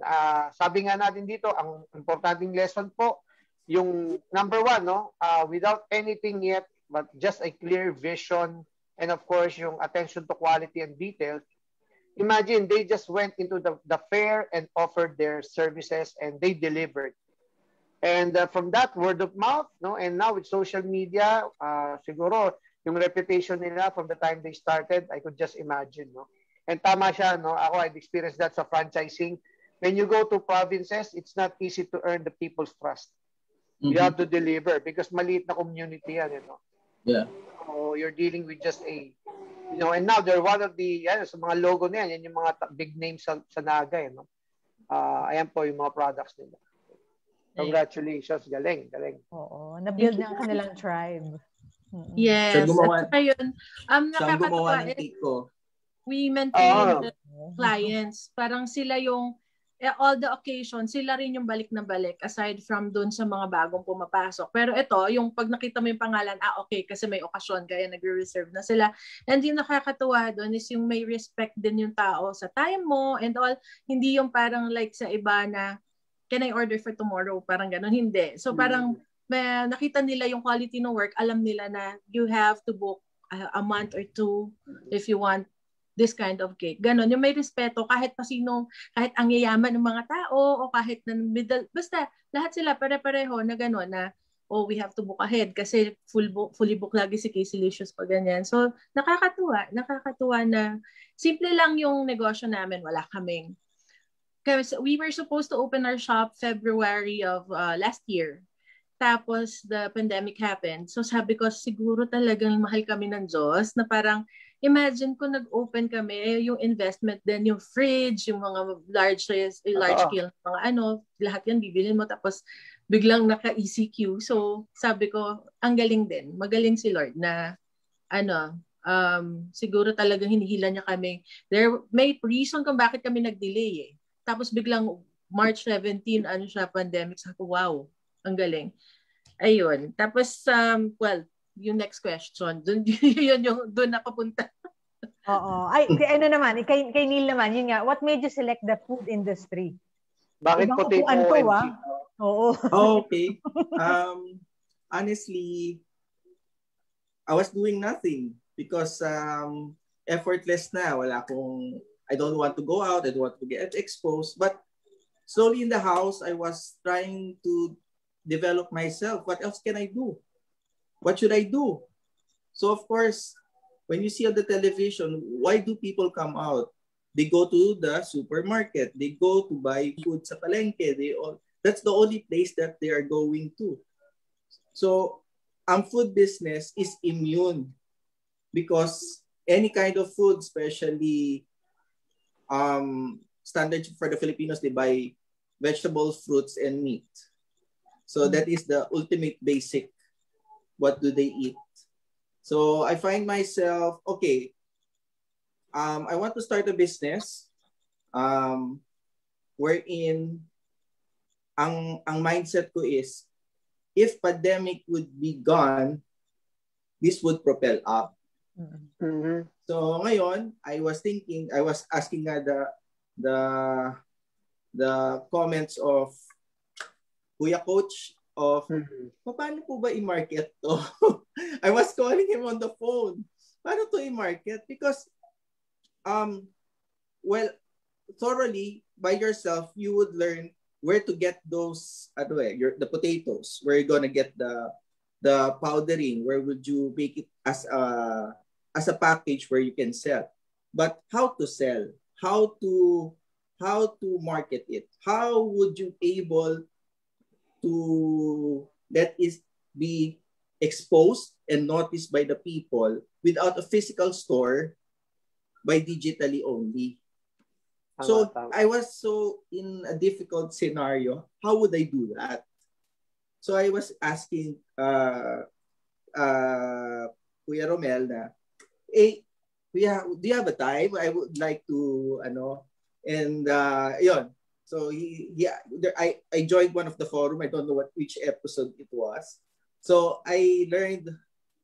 sabi nga natin dito, ang importanteng lesson po, yung number 1, without anything yet, but just a clear vision, and of course, yung attention to quality and detail. Imagine, they just went into the fair and offered their services, and they delivered. And from that, word of mouth, and now with social media, siguro, yung reputation nila from the time they started, I could just imagine. And tama siya, ako, I've experienced that sa franchising. When you go to provinces, it's not easy to earn the people's trust. You have to deliver because maliit na community yan. Yeah. So you're dealing with just and now they're one of the, sa mga logo na yan yung mga big names sa Naga. Ayan po yung mga products nila. Congratulations, galing. Oo, na-build na ang kanilang tribe. Yes. At saka yun, nakakatawa ng cake ko. We maintain the clients. Parang sila yung, all the occasions, sila rin yung balik na balik aside from dun sa mga bagong pumapasok. Pero ito, yung pag nakita mo yung pangalan, okay, kasi may okasyon, kaya nagre-reserve na sila. And yung nakakatuwa dun is yung may respect din yung tao sa time mo and all. Hindi yung parang like sa iba na, can I order for tomorrow? Parang ganun, hindi. So parang, nakita nila yung quality ng work, alam nila na you have to book a month or 2 if you want this kind of cake. Ganon, yung may respeto kahit pasino, kahit ang yayaman ng mga tao o kahit na middle, basta lahat sila pare-pareho na ganon na we have to book ahead kasi fully book lagi si Casey Licious pag ganyan. So, nakakatuwa na simple lang yung negosyo namin, wala kaming. Kasi we were supposed to open our shop February of last year. Tapos, the pandemic happened. So, sabi ko, siguro talagang mahal kami ng Diyos na parang, imagine kung nag-open kami, yung investment din, yung fridge, yung mga large scale, mga lahat yan bibilin mo. Tapos, biglang naka-ECQ. So, sabi ko, ang galing din. Magaling si Lord na, siguro talagang hinihila niya kami. May reason kung bakit kami nag-delay eh. Tapos biglang March 17, ano siya, pandemic. Sabi ko, wow, ang galing. Ayun. Tapos, well, yung next question, doon na papunta. Oo. Ay, ano naman, kay Neil naman, yun nga, what made you select the food industry? Bakit Ibang potato upuan to, OMG? Oo. Okay. Honestly, I was doing nothing because effortless na. I don't want to go out. I don't want to get exposed. But slowly in the house, I was trying to develop myself. What else can I do? What should I do? So of course, when you see on the television, why do people come out? They go to the supermarket. They go to buy food sa palengke. That's the only place that they are going to. So, ang food business is immune because any kind of food, especially standard for the Filipinos, they buy vegetables, fruits, and meat. So that is the ultimate basic. What do they eat? So I find myself, okay, I want to start a business wherein ang mindset ko is, if pandemic would be gone, this would propel up. Mm-hmm. So ngayon, I was asking nga the comments of Kuya Coach of, paano po ba i-market to? I was calling him on the phone. Paano to i-market? Because, well, thoroughly, by yourself, you would learn where to get those, the potatoes, where you're gonna get the powdering, where would you make it as a package where you can sell. But how to sell, how to market it, how would you able to let it be exposed and noticed by the people without a physical store, by digitally only. So I was so in a difficult scenario. How would I do that? So I was asking Kuya Romel na, Kuya, do you have a time? I would like to, and yun. So I joined one of the forum. I don't know which episode it was. So I learned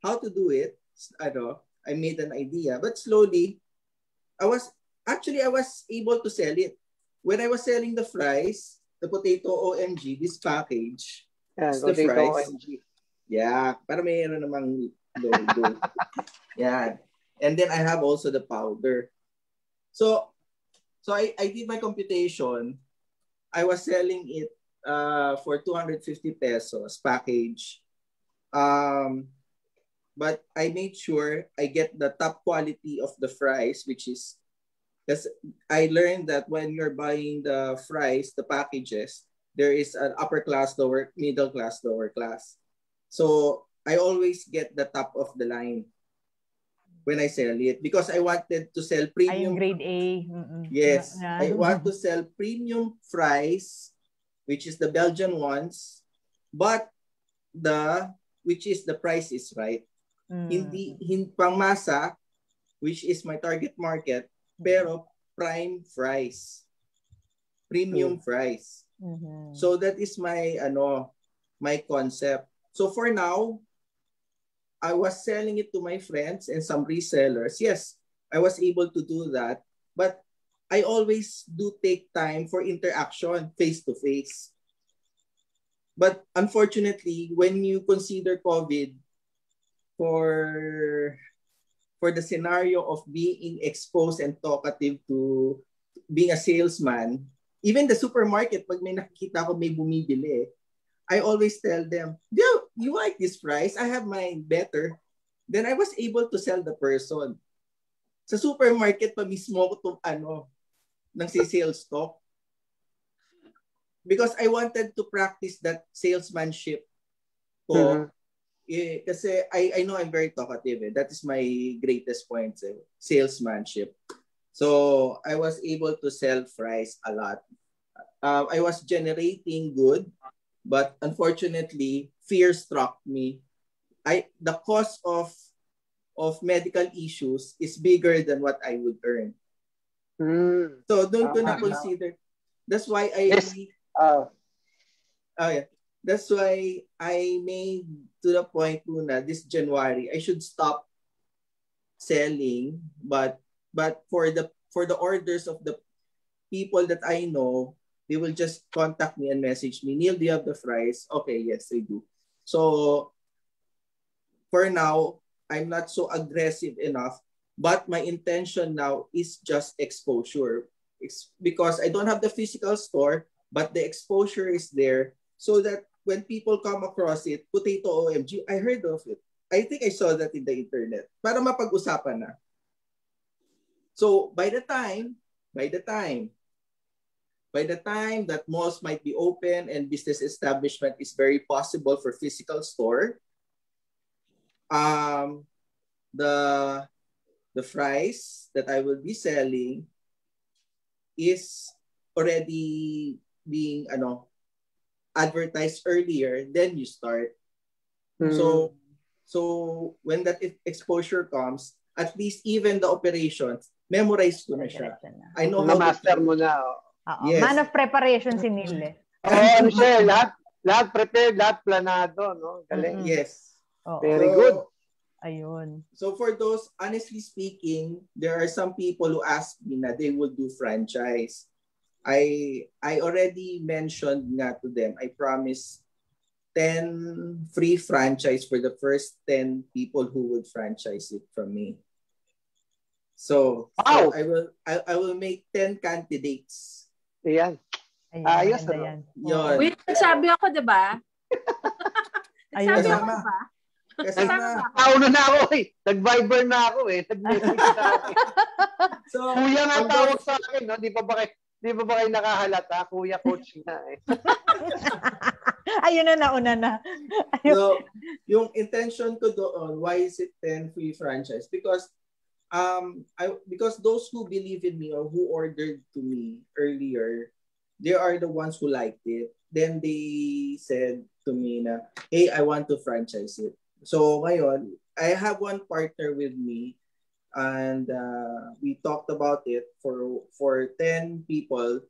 how to do it. I made an idea, but slowly, I was able to sell it. When I was selling the fries, the potato OMG, this package, yeah, the fries. OMG. Yeah, para mayroon namang logo. Yeah. And then I have also the powder. So I did my computation. I was selling it for 250 pesos package. But I made sure I get the top quality of the fries, which is, because I learned that when you're buying the fries, the packages, there is an upper class, middle class, lower class. So I always get the top of the line when I sell it because I wanted to sell premium. Grade A. Yes. I want to sell premium fries, which is the Belgian ones, but which is the price is right. Hindi pangmasa, which is my target market, pero prime fries. Premium fries. So that is my concept. So for now, I was selling it to my friends and some resellers. Yes, I was able to do that, but I always do take time for interaction face to face. But unfortunately, when you consider COVID for the scenario of being exposed and talkative to being a salesman, even the supermarket, pag may nakikita ko may bumibili, I always tell them, you like this price? I have mine better. Then I was able to sell the person. Sa supermarket pa mismo ko nang sales talk. Because I wanted to practice that salesmanship ko. Kasi I know I'm very talkative. That is my greatest point, salesmanship. So I was able to sell fries a lot. I was generating good, but unfortunately, fear struck me. The cost of medical issues is bigger than what I would earn. So doon ko na consider, That's why Yes. yeah. That's why I made to the point na this January I should stop selling, but for the orders of the people that I know, they will just contact me and message me, Neil, do you have the fries? Okay, yes, I do. So for now, I'm not so aggressive enough, but my intention now is just exposure. It's because I don't have the physical store, but the exposure is there so that when people come across it, potato OMG, I heard of it. I think I saw that in the internet para mapag-usapan na. So by the time that malls might be open and business establishment is very possible for physical store, the fries that I will be selling is already being advertised earlier, then you start. So when that exposure comes, at least even the operations, memorize ko na siya. I know how master mo na. Yes. Man of preparation si Neil eh. Ano siya, lahat prepared, lahat planado, no? Galing. Yes. Very good. Ayun. So for those, honestly speaking, there are some people who ask me na they will do franchise. I already mentioned nga to them, I promise 10 free franchise for the first 10 people who would franchise it from me. So, wow. I will make 10 candidates. Ayan. Ayos na yan. Wait, nagsabi ako, diba? Nagsabi ako, diba? Kasama na ako eh. Nag-Viber na ako eh. Nag-message na ako eh. So, kuya nga tawag sa akin, no? Di pa ba kayo nakahalata? Kuya coach na eh. Ayun na, nauna na. So, yung intention ko doon, why is it 10 free franchise? Because those who believe in me or who ordered to me earlier, they are the ones who liked it. Then they said to me na, hey, I want to franchise it. So ngayon, I have one partner with me and we talked about it for 10 people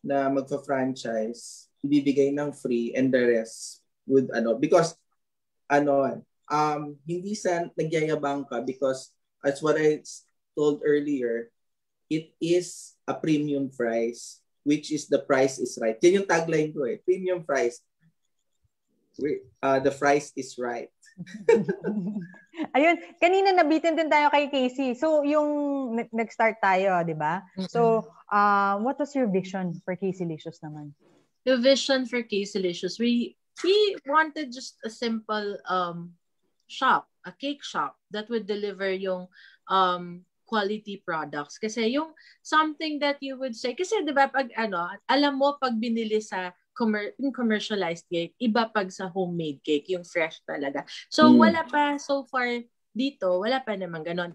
na magfa-franchise, ibibigay ng free and the rest with because hindi sa nagyayabang ka because as what I told earlier, it is a premium price, which is the price is right. Yan yung tagline ko eh, premium price. The price is right. Ayun, kanina nabitin din tayo kay Casey. So, yung nag-start tayo, di ba? So, what was your vision for Casey-licious naman? The vision for Casey-licious, we wanted just a simple shop, a cake shop that would deliver yung quality products. Kasi yung something that you would say, kasi di ba pag alam mo pag binili sa commercialized cake, iba pag sa homemade cake, yung fresh talaga. So wala pa so far dito, wala pa naman ganon.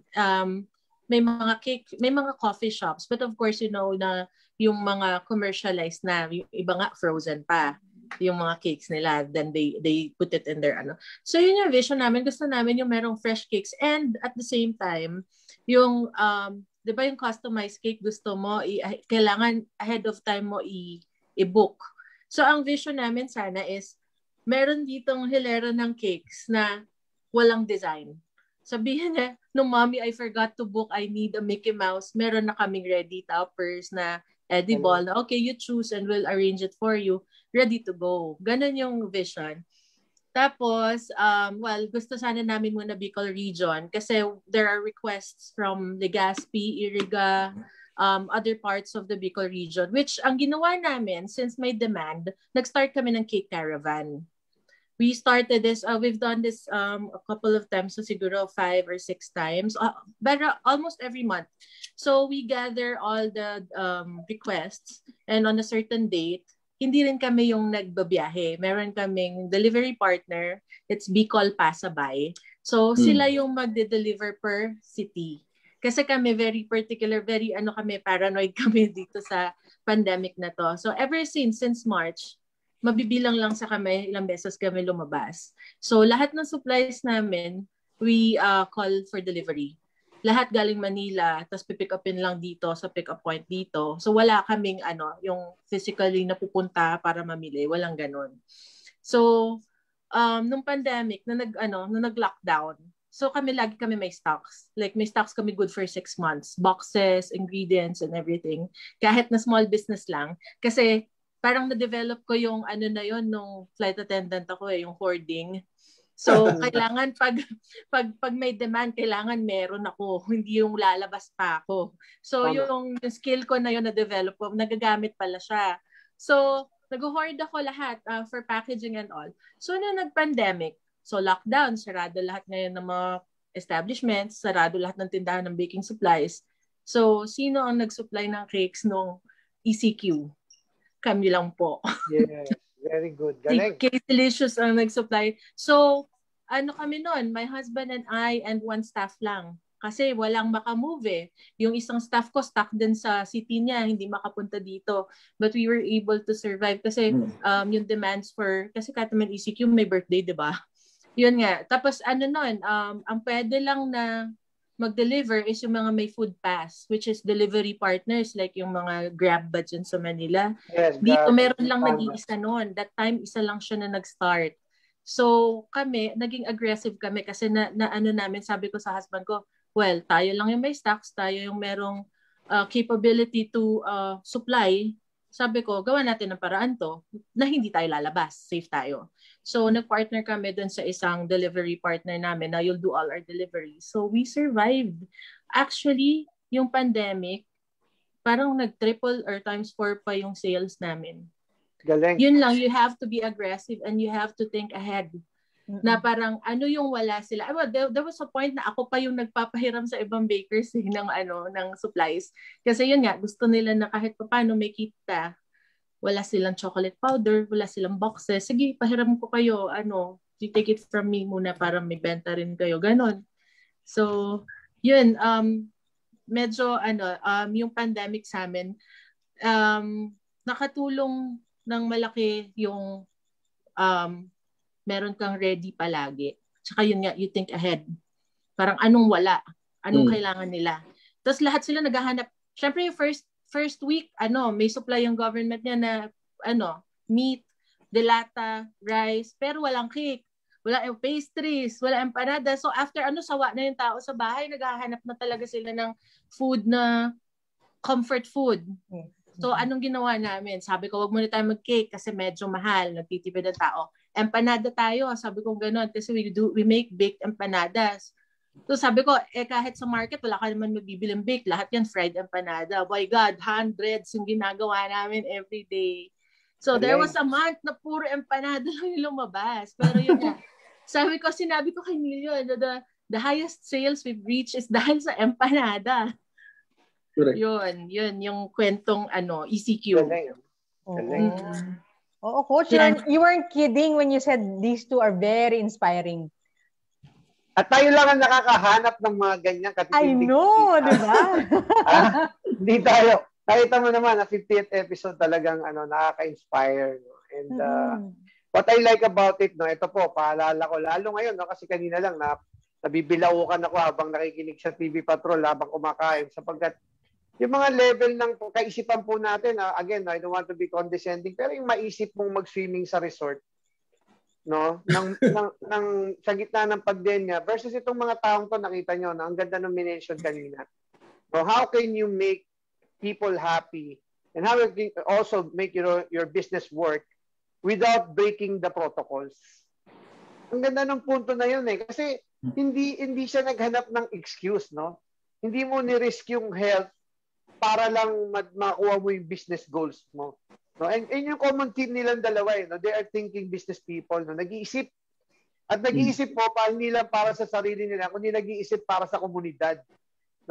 May mga cake, may mga coffee shops, but of course you know na yung mga commercialized na, yung iba nga frozen pa yung mga cakes nila, then they put it in their So yun yung vision namin, gusto namin yung merong fresh cakes and at the same time yung 'di ba yung customized cake gusto mo kailangan ahead of time mo i-book. So ang vision namin sana is meron ditong hilera ng cakes na walang design. Sabihin niya, no mommy, I forgot to book, I need a Mickey Mouse. Meron na kaming ready toppers na edible. Okay, you choose and we'll arrange it for you. Ready to go. Ganun yung vision. Tapos, gusto sana namin muna Bicol region kasi there are requests from Legazpi, Iriga, other parts of the Bicol region, which ang ginawa namin, since may demand, nag-start kami ng cake caravan. We started this, we've done this a couple of times, so siguro 5 or 6 times, but almost every month. So we gather all the requests and on a certain date, hindi rin kami yung nagbabiyahe. Meron kaming delivery partner, it's Bicol Pasabay. So sila yung magde-deliver per city. Kasi kami very particular, very kami, paranoid kami dito sa pandemic na to. So ever since March, mabibilang lang sa kami ilang beses kami lumabas. So lahat ng supplies namin, we call for delivery. lahat galing Manila, tapos pipick upin lang dito sa pick up point dito. So wala kaming yung physically na pupunta para mamili, walang ganun. So nung pandemic nung nag-lockdown, so lagi kami may stocks. Like may stocks kami good for 6 months, boxes, ingredients and everything. Kahit na small business lang kasi parang na-develop ko yung na yon nung flight attendant ako yung hoarding. So, kailangan pag may demand, kailangan meron ako. Hindi yung lalabas pa ako. So, yung skill ko na yun na-develop ko, nagagamit pala siya. So, nag-hoard ako lahat for packaging and all. So, nung nag-pandemic, so lockdown, sarado lahat ngayon ng mga establishments, sarado lahat ng tindahan ng baking supplies. So, sino ang nag-supply ng cakes nung ECQ? Kami lang po. Yes. Very good. Galing. Cake Delicious ang nag-supply. So, kami nun, my husband and I and one staff lang. Kasi walang makamove eh. Yung isang staff ko stuck din sa city niya, hindi makapunta dito. But we were able to survive kasi yung demands kasi kahit naman ECQ may birthday, di ba? Yun nga. Tapos nun, ang pwede lang na mag-deliver is yung mga may food pass, which is delivery partners like yung mga Grab ba dyan sa Manila. Yes, dito meron lang nag-iisa noon. That time, isa lang siya na nag-start. So kami, naging aggressive kami kasi namin, sabi ko sa husband ko, well, tayo lang yung may stocks, tayo yung merong capability to supply. Sabi ko, gawa natin ng paraan to na hindi tayo lalabas, safe tayo. So, nag-partner kami dun sa isang delivery partner namin na you'll do all our deliveries. So, we survived. Actually, yung pandemic, parang nag-triple or times 4 pa yung sales namin. Galing. Yun lang, you have to be aggressive and you have to think ahead. Na parang yung wala sila. There was a point na ako pa yung nagpapahiram sa ibang bakers ng supplies. Kasi yun nga, gusto nila na kahit paano may kita. Wala silang chocolate powder, wala silang boxes. Sige, pahiram ko kayo. You take it from me muna para may benta rin kayo. Ganon. So, yun. Medyo, yung pandemic sa amin, nakatulong ng malaki yung meron kang ready palagi. Tsaka yun nga, you think ahead. Parang anong wala? Anong kailangan nila? Tapos lahat sila naghahanap. Siyempre yung first week, may supply yung government niya na, meat, delata, rice, pero walang cake, wala yung pastries, wala empanada. So after sawa na yung tao sa bahay, naghahanap na talaga sila ng food na comfort food. So anong ginawa namin? Sabi ko, wag muna tayo mag-cake kasi medyo mahal, nagtitipid ang tao. Empanada tayo, sabi ko gano'n, kasi we make baked empanadas. So sabi ko, kahit sa market, wala ka naman mabibilang bake. Lahat yan fried empanada. My God, hundreds yung ginagawa namin every day. So there was a month na puro empanada lang yung lumabas. Pero yun nga, sinabi ko kay Nilio, the highest sales we've reached is dahil sa empanada. Correct. Yun, yung kwentong ECQ. Oo, Coach, you weren't kidding when you said these two are very inspiring. At tayo lang ang nakakahanap ng mga ganyang katitindig. I know, di ba? Hindi tayo. Nakita mo naman, na 50th episode talagang nakaka-inspire. No? And what I like about it, ito po, paalala ko, lalo ngayon, kasi kanina lang, nabibilaukan ako habang nakikinig sa TV Patrol, habang kumakain, sapagkat yung mga level ng kaisipan po natin, again, I don't want to be condescending, pero yung maisip mong mag-swimming sa resort, sa gitna ng pandemya versus itong mga taong to, nakita nyo na ang ganda ng minention kanina. So how can you make people happy and how you can also make your business work without breaking the protocols? Ang ganda ng punto na yun kasi hindi siya naghanap ng excuse, Hindi mo ni-risk yung health para lang makuha mo yung business goals mo. No, and yung common theme nilang dalawa, they are thinking business people, nag-iisip. At nag-iisip po hindi lang para sa sarili nila, kundi nag-iisip para sa komunidad.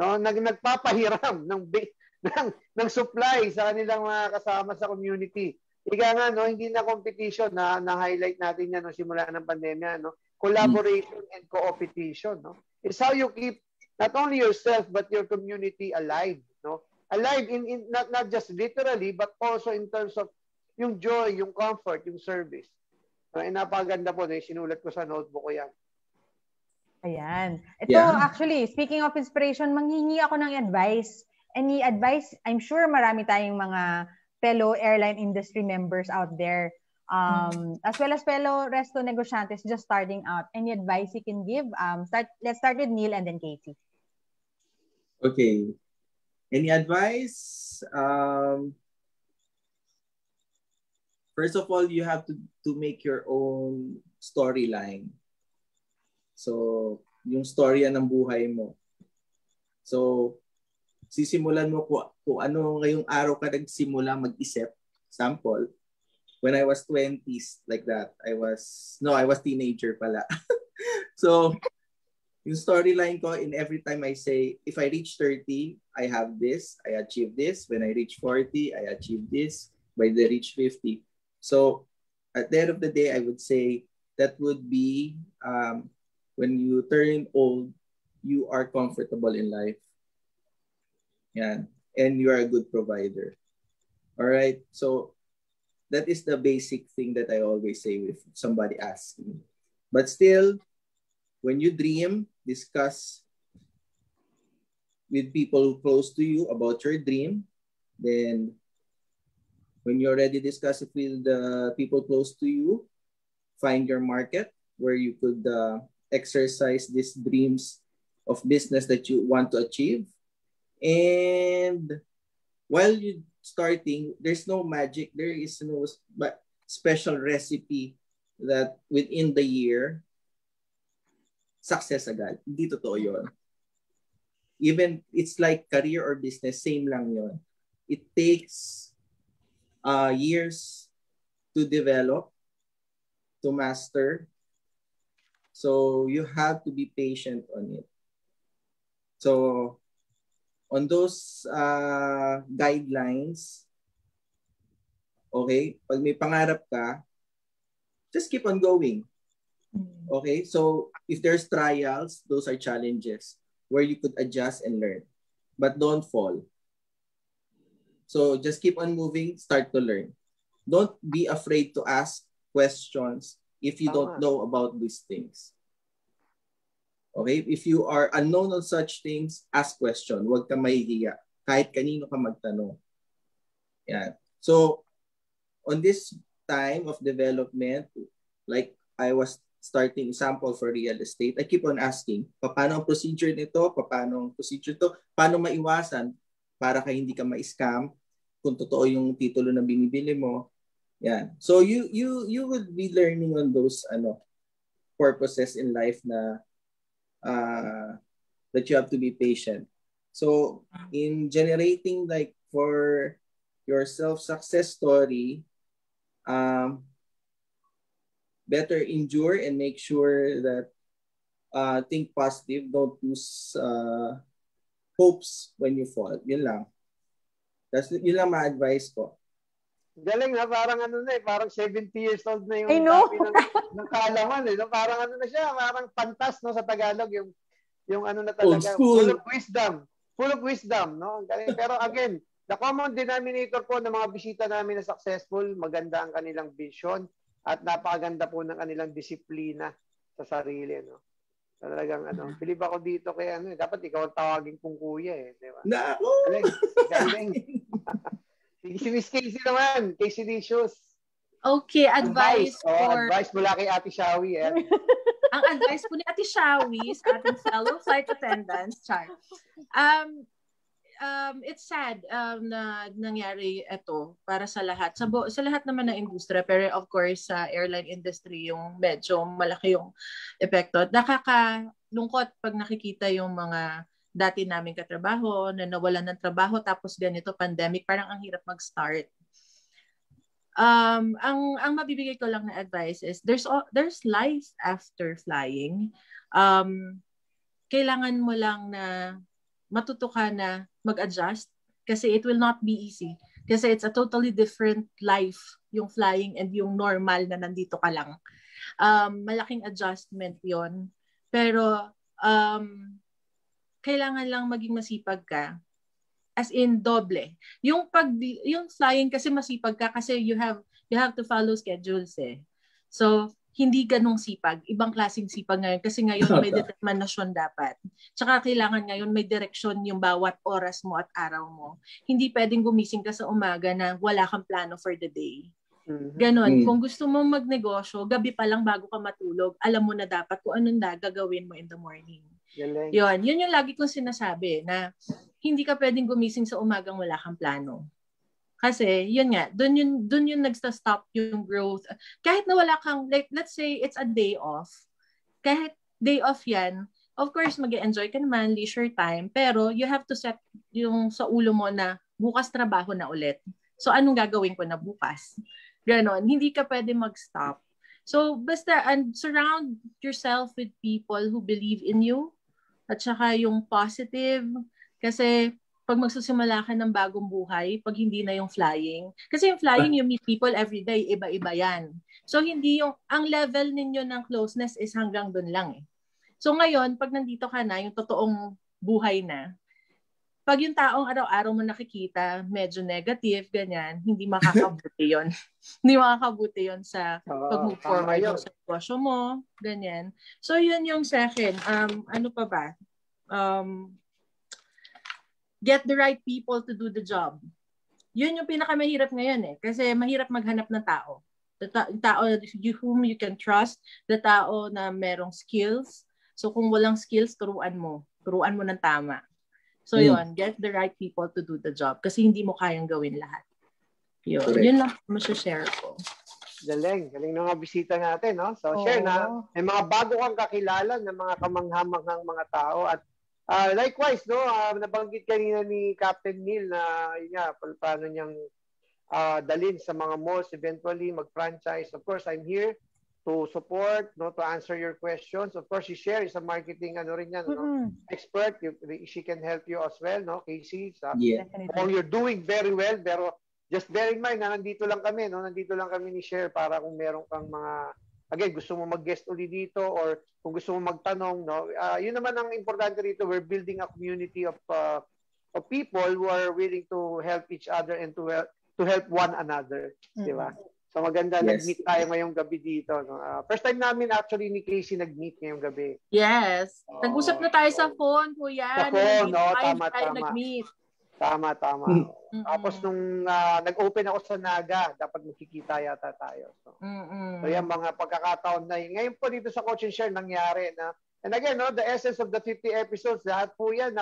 No, nagpapahiram ng supply sa kanilang mga kasama sa community. Ika nga, hindi na competition na highlight natin yan nung simula ng pandemya, collaboration and co-opetition, It's how you keep not only yourself but your community alive, alive in not just literally but also in terms of yung joy, yung comfort, yung service. Napakaganda po, sinulat ko sa notebook ko yan. Ayan. Ito, Yeah. actually, speaking of inspiration, manghingi ako ng advice. Any advice? I'm sure marami tayong mga fellow airline industry members out there. As well as fellow resto negosyantes just starting out. Any advice you can give? Let's start with Neil and then Casey. Okay. Any advice? First of all, you have to make your own storyline. So, yung storya ng buhay mo. So, sisimulan mo kung ano ngayong araw ka nagsimula mag-isip. Sample, when I was 20s, like that, I was teenager pala. So, yung storyline ko, in every time I say, if I reach 30, I have this, I achieve this. When I reach 40, I achieve this. By the reach 50. So, at the end of the day, I would say that would be when you turn old, you are comfortable in life. Yan. And you are a good provider. All right. So that is the basic thing that I always say if somebody asks me. But still, when you dream, discuss with people close to you about your dream. Then when you already discuss it with the people close to you, find your market where you could exercise these dreams of business that you want to achieve. And while you're starting, there's no magic. There is no special recipe that within the year, success agad. Hindi totoo yun. Even it's like career or business, same lang yun. It takes years to develop, to master. So you have to be patient on it. So on those guidelines, okay, pag may pangarap ka, just keep on going. Okay, so if there's trials, those are challenges where you could adjust and learn, but don't fall. So just keep on moving, start to learn. Don't be afraid to ask questions if you don't know about these things. Okay? If you are unknown on such things, ask question. Huwag ka mahihiya. Kahit kanino ka magtanong. Yan. So, on this time of development, like I was starting sample for real estate, I keep on asking, paano ang procedure nito? Paano ang procedure to? Paano maiwasan para ka hindi ka ma-scam kung totoo yung titulo na binibili mo? Yan. So, you will be learning on those purposes in life na that you have to be patient. So in generating like for your self-success story, better endure and make sure that think positive, don't lose hopes when you fall. Yun lang. Yun lang ma-advise ko. Galing na, parang parang 70 years old na yung dami ng kaalaman no? Parang na siya, parang pantas no sa Tagalog yung na talaga, full of wisdom, no? Galing. Pero again, the common denominator po ng mga bisita namin na successful, maganda ang kanilang vision at napakaganda po ng kanilang disiplina sa sarili, no? Talagang bilib ako dito kay dapat ikaw ang tawagin kong kuya di ba? Nako. Galing. Si Miss Casey naman, Casey Dicious. Okay, advice for... advice mula kay Ate Shawi. Ang advice po ni Ate Shawi sa ating fellow flight attendants, Char. It's sad na nangyari ito para sa lahat. Sa lahat naman ng industriya, pero of course sa airline industry yung medyo malaki yung epekto. At nakakalungkot pag nakikita yung mga dati naming katrabaho na nawalan ng trabaho tapos ganito pandemic, parang ang hirap mag-start. Ang mabibigay ko lang na advice is there's life after flying. Kailangan mo lang na matuto ka na mag-adjust kasi it will not be easy. Kasi it's a totally different life, yung flying and yung normal na nandito ka lang. Malaking adjustment yon. Pero kailangan lang maging masipag ka. As in doble. Yung flying kasi masipag ka kasi you have to follow schedules eh. So hindi ganong sipag. Ibang klaseng sipag ngayon. Kasi ngayon may determinasyon dapat. Tsaka kailangan ngayon may direksyon yung bawat oras mo at araw mo. Hindi pwedeng gumising ka sa umaga na wala kang plano for the day. Ganon. Kung gusto mo magnegosyo, gabi pa lang bago ka matulog, alam mo na dapat kung anong gagawin mo in the morning. Yun yung lagi kong sinasabi na hindi ka pwedeng gumising sa umagang wala kang plano. Kasi, yun nga, dun yun nagsta-stop yung growth. Kahit na wala kang, like, let's say, it's a day off. Kahit day off yan, of course, mag-enjoy ka naman, leisure time, pero you have to set yung sa ulo mo na bukas trabaho na ulit. So, anong gagawin ko na bukas? Ganon. Hindi ka pwede mag-stop. So, basta, and surround yourself with people who believe in you, at saka yung positive, kasi, pag magsusimula ka ng bagong buhay, pag hindi na yung flying. Kasi yung flying, you meet people every day, iba-iba yan. So, hindi yung, ang level ninyo ng closeness is hanggang dun lang eh. So, ngayon, pag nandito ka na, yung totoong buhay na, pag yung taong araw-araw mo nakikita, medyo negative, ganyan, hindi makakabuti yun. Hindi makakabuti yun sa pag-move forward mo sa negosyo mo, ganyan. So, yun yung second. Ano pa ba? Get the right people to do the job. Yun yung pinakamahirap ngayon eh. Kasi mahirap maghanap ng tao. Tao whom you can trust, the tao na merong skills. So kung walang skills, turuan mo ng tama. So yun, get the right people to do the job. Kasi hindi mo kayang gawin lahat. Yun lang share ko. Galing na mga bisita natin, no? So share na, may mga bago kang kakilala na mga kamanghamanghang mga tao at likewise, no, nabanggit kanina ni Captain Neil na yun nga, paano niyang dalhin sa mga malls, eventually mag-franchise. Of course, I'm here to support, no, to answer your questions. Of course, she share is a marketing no, expert. She can help you as well, no, Casey. All you're doing very well, pero just bear in mind na nandito lang kami ni Share para kung meron kang mga again, gusto mo mag-guest uli dito or kung gusto mo magtanong, no? Yun naman ang importante dito. We're building a community of people who are willing to help each other and to help one another. Di ba? So maganda, nag-meet tayo ngayong gabi dito. No? First time namin actually ni Casey nag-meet ngayong gabi. Yes. Nag-usap na tayo sa phone, kuya. Sa phone, no? Tama. Nag-meet. Tama. Tapos nung nag-open ako sa Naga, dapat makikita yata tayo. So yan, mga pagkakataon na yun. Ngayon po dito sa Coach and Share nangyari na. And again, no, the essence of the 50 episodes, lahat po yan,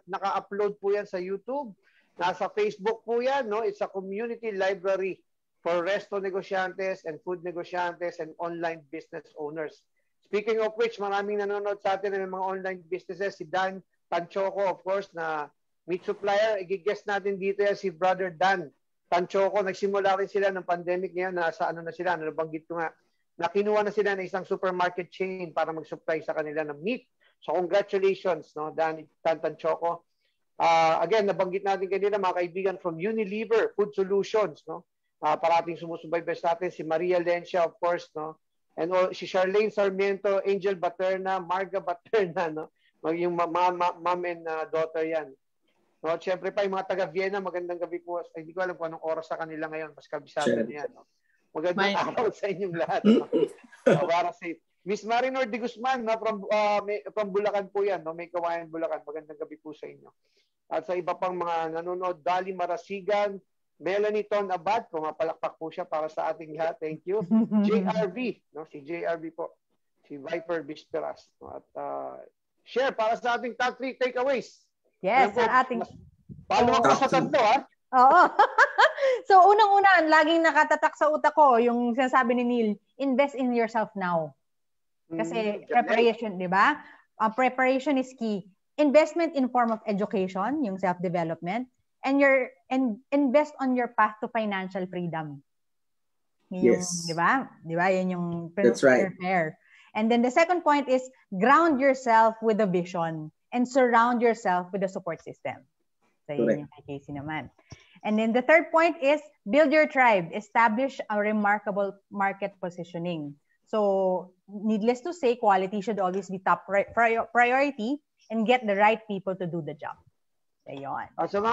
naka-upload po yan sa YouTube. Nasa Facebook po yan, no? It's a community library for resto negosyantes and food negosyantes and online business owners. Speaking of which, maraming nanonood sa atin ng mga online businesses. Si Dan Tanchoco, of course, na meat supplier, i-guess natin dito yan si Brother Dan Tanchoco. Nagsimula rin sila ng pandemic ngayon, nasa ano na sila, nabanggit ko nga, nakinuha na sila ng isang supermarket chain para mag-supply sa kanila ng meat. So congratulations, no, Dan Tanchoco. Again, nabanggit natin kanila mga kaibigan from Unilever Food Solutions, no? Parating sumusubaybay sa atin si Maria Lencia, of course, no? And si Charlene Sarmiento, Angel Baterna, Marga Baterna, no? Yung mom and daughter yan. No, siyempre pa yung mga taga Vienna, magandang gabi po. Ay, hindi ko alam kung anong oras sa kanila ngayon, mas kabisado niya, no? Magandang araw sa inyong lahat, no? Para safe. Miss Marinor de Guzman, no, from Bulacan po yan, no? May Kawayan, Bulacan. Magandang gabi po sa inyo. At sa iba pang mga nanonood, Dali Marasigan, Melanie Ton Abad, pumapalakpak po siya para sa ating lahat. Thank you. JRV, no? Si JRV po. Si Viper Bisperas. No? At Share para sa ating top 3 takeaways. Yes, sa ating... Paano ako sa tatlo, ha? Oo. So, unang-una, laging nakatatak sa utak ko yung sinasabi ni Neil, invest in yourself now. Kasi preparation, di ba? Preparation is key. Investment in form of education, yung self-development, and invest on your path to financial freedom. Yes. Di ba? Di ba? Yan yung That's right. Prepare. And then the second point is ground yourself with a vision and surround yourself with a support system. So, yun yung kay Casey naman. And then the third point is build your tribe. Establish a remarkable market positioning. So, needless to say, quality should always be top priority and get the right people to do the job. So, yun. Sa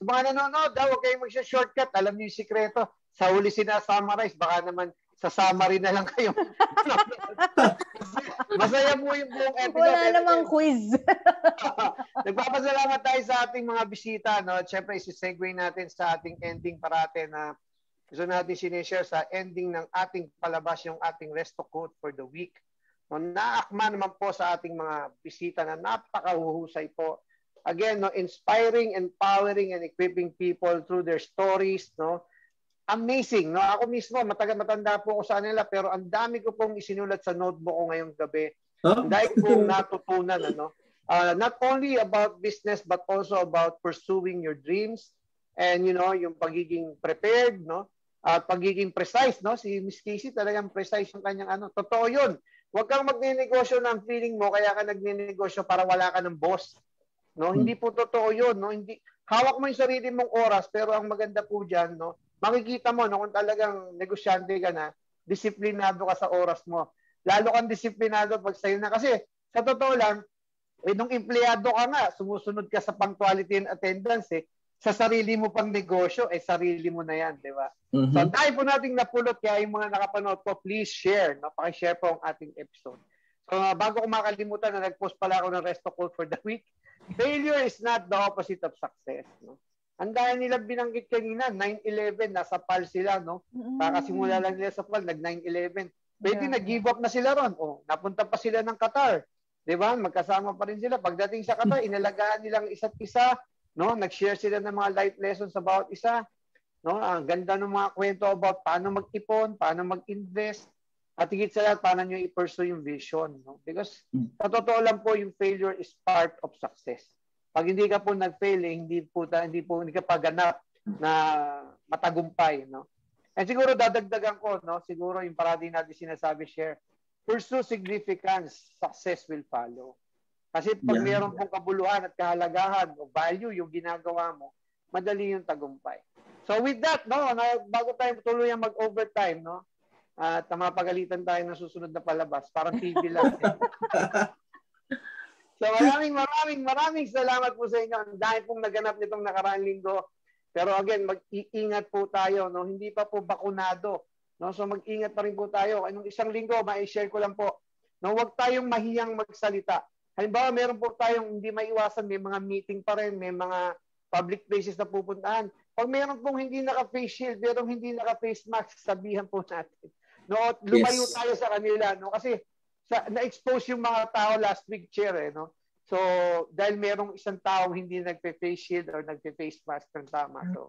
mga nanonood, huwag kayong mag-shortcut. Alam niyo yung sikreto. Sa huli sinasummarize, baka naman sa summary na lang kayo. Masaya po yung buong episode. Wala namang quiz. Nagpapasalamat tayo sa ating mga bisita. No? Siyempre, isi-segue natin sa ating ending parate na gusto natin sinishare sa ending ng ating palabas yung ating resto quote for the week. No, naakma naman po sa ating mga bisita na napakahuhusay po. Again, no, inspiring, empowering, and equipping people through their stories. No? Amazing. No? Ako mismo, matanda po ako sa kanila, pero ang dami ko pong isinulat sa notebook ko ngayong gabi. Ang dami ko pong natutunan. Ano? Not only about business, but also about pursuing your dreams and, you know, yung pagiging prepared, no? At pagiging precise, no? Si Miss Casey talagang precise yung kanyang ano. Totoo yun. Huwag kang magne-negosyo ng feeling mo kaya ka nagne-negosyo para wala ka ng boss. No? Hindi po totoo yun. No? Hindi, hawak mo yung sarili mong oras pero ang maganda po dyan, no? Makikita mo no, kung talagang negosyante ka na, disiplinado ka sa oras mo. Lalo kang disiplinado pag sa'yo na. Kasi sa totoo lang, nung empleyado ka nga, sumusunod ka sa punctuality and attendance sa sarili mo pang negosyo, sarili mo na yan, di ba? Mm-hmm. So, tayo po nating napulot, kaya yung mga nakapanood po, please share, no? Pakishare po ang ating episode. So, bago ko makalimutan na nag-post pala ako ng resto quote for the week, failure is not the opposite of success, no? Ang dahil nila binanggit kanina, 9/11, nasa PAL sila, no? Kakasimula lang nila sa PAL, nag-9/11. Pwede nag-give up na sila ron. Napunta pa sila ng Qatar. Di ba? Magkasama pa rin sila. Pagdating sa Qatar, inalagaan nilang isa't isa. No, nag-share sila ng mga life lessons about isa. No, ang ganda ng mga kwento about paano mag-ipon, paano mag-invest, at higit sa lahat paano niyo i-pursue yung vision, no? Because sa totoo lang po yung failure is part of success. Pag hindi ka po nag-fail, hindi ka pa ganap na matagumpay, no? And siguro dadagdagan ko, no, siguro yung parati natin sinasabi, share, pursue significance, success will follow. Kasi pag mayroon pong kabuluhan at kahalagahan o value yung ginagawa mo, madali yung tagumpay. So with that, no, bago tayo tuloy ang mag-overtime, no, at mapagalitan tayo ng susunod na palabas, parang TV lang. So maraming salamat po sa inyo. Dahil pong naganap nitong nakaraang linggo. Pero again, mag-iingat po tayo, no, hindi pa po bakunado. No, so mag-ingat pa rin po tayo. Anong isang linggo, ma-share ko lang po. No, huwag tayong mahiyang magsalita. Halimbawa, meron po tayong hindi maiwasan, may mga meeting pa rin, may mga public places na pupuntahan. Pag meron pong hindi naka-face shield, merong hindi naka-face mask, sabihan po natin. No, lumayo tayo sa kanila, no? Kasi na-expose yung mga tao last week, Chair, no? So, dahil merong isang tao hindi nagpe-face shield or nagpe-face mask ng tama. So,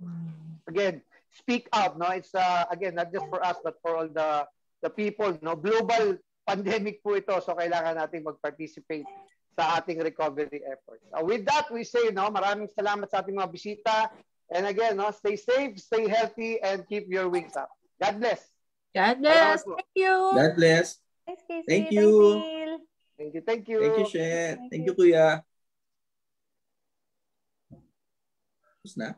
again, speak out, no? It's again, not just for us but for all the people, no? Global pandemic po ito, so kailangan nating mag-participate sa ating recovery efforts. With that, we say, no, maraming salamat sa ating mga bisita. And again, no, stay safe, stay healthy, and keep your wings up. God bless. God bless. Thank you. God bless. Thanks, Casey. Thank you. Thank you. Thank you. Thank you, Shet. Thank you, Kuya. Tapos na?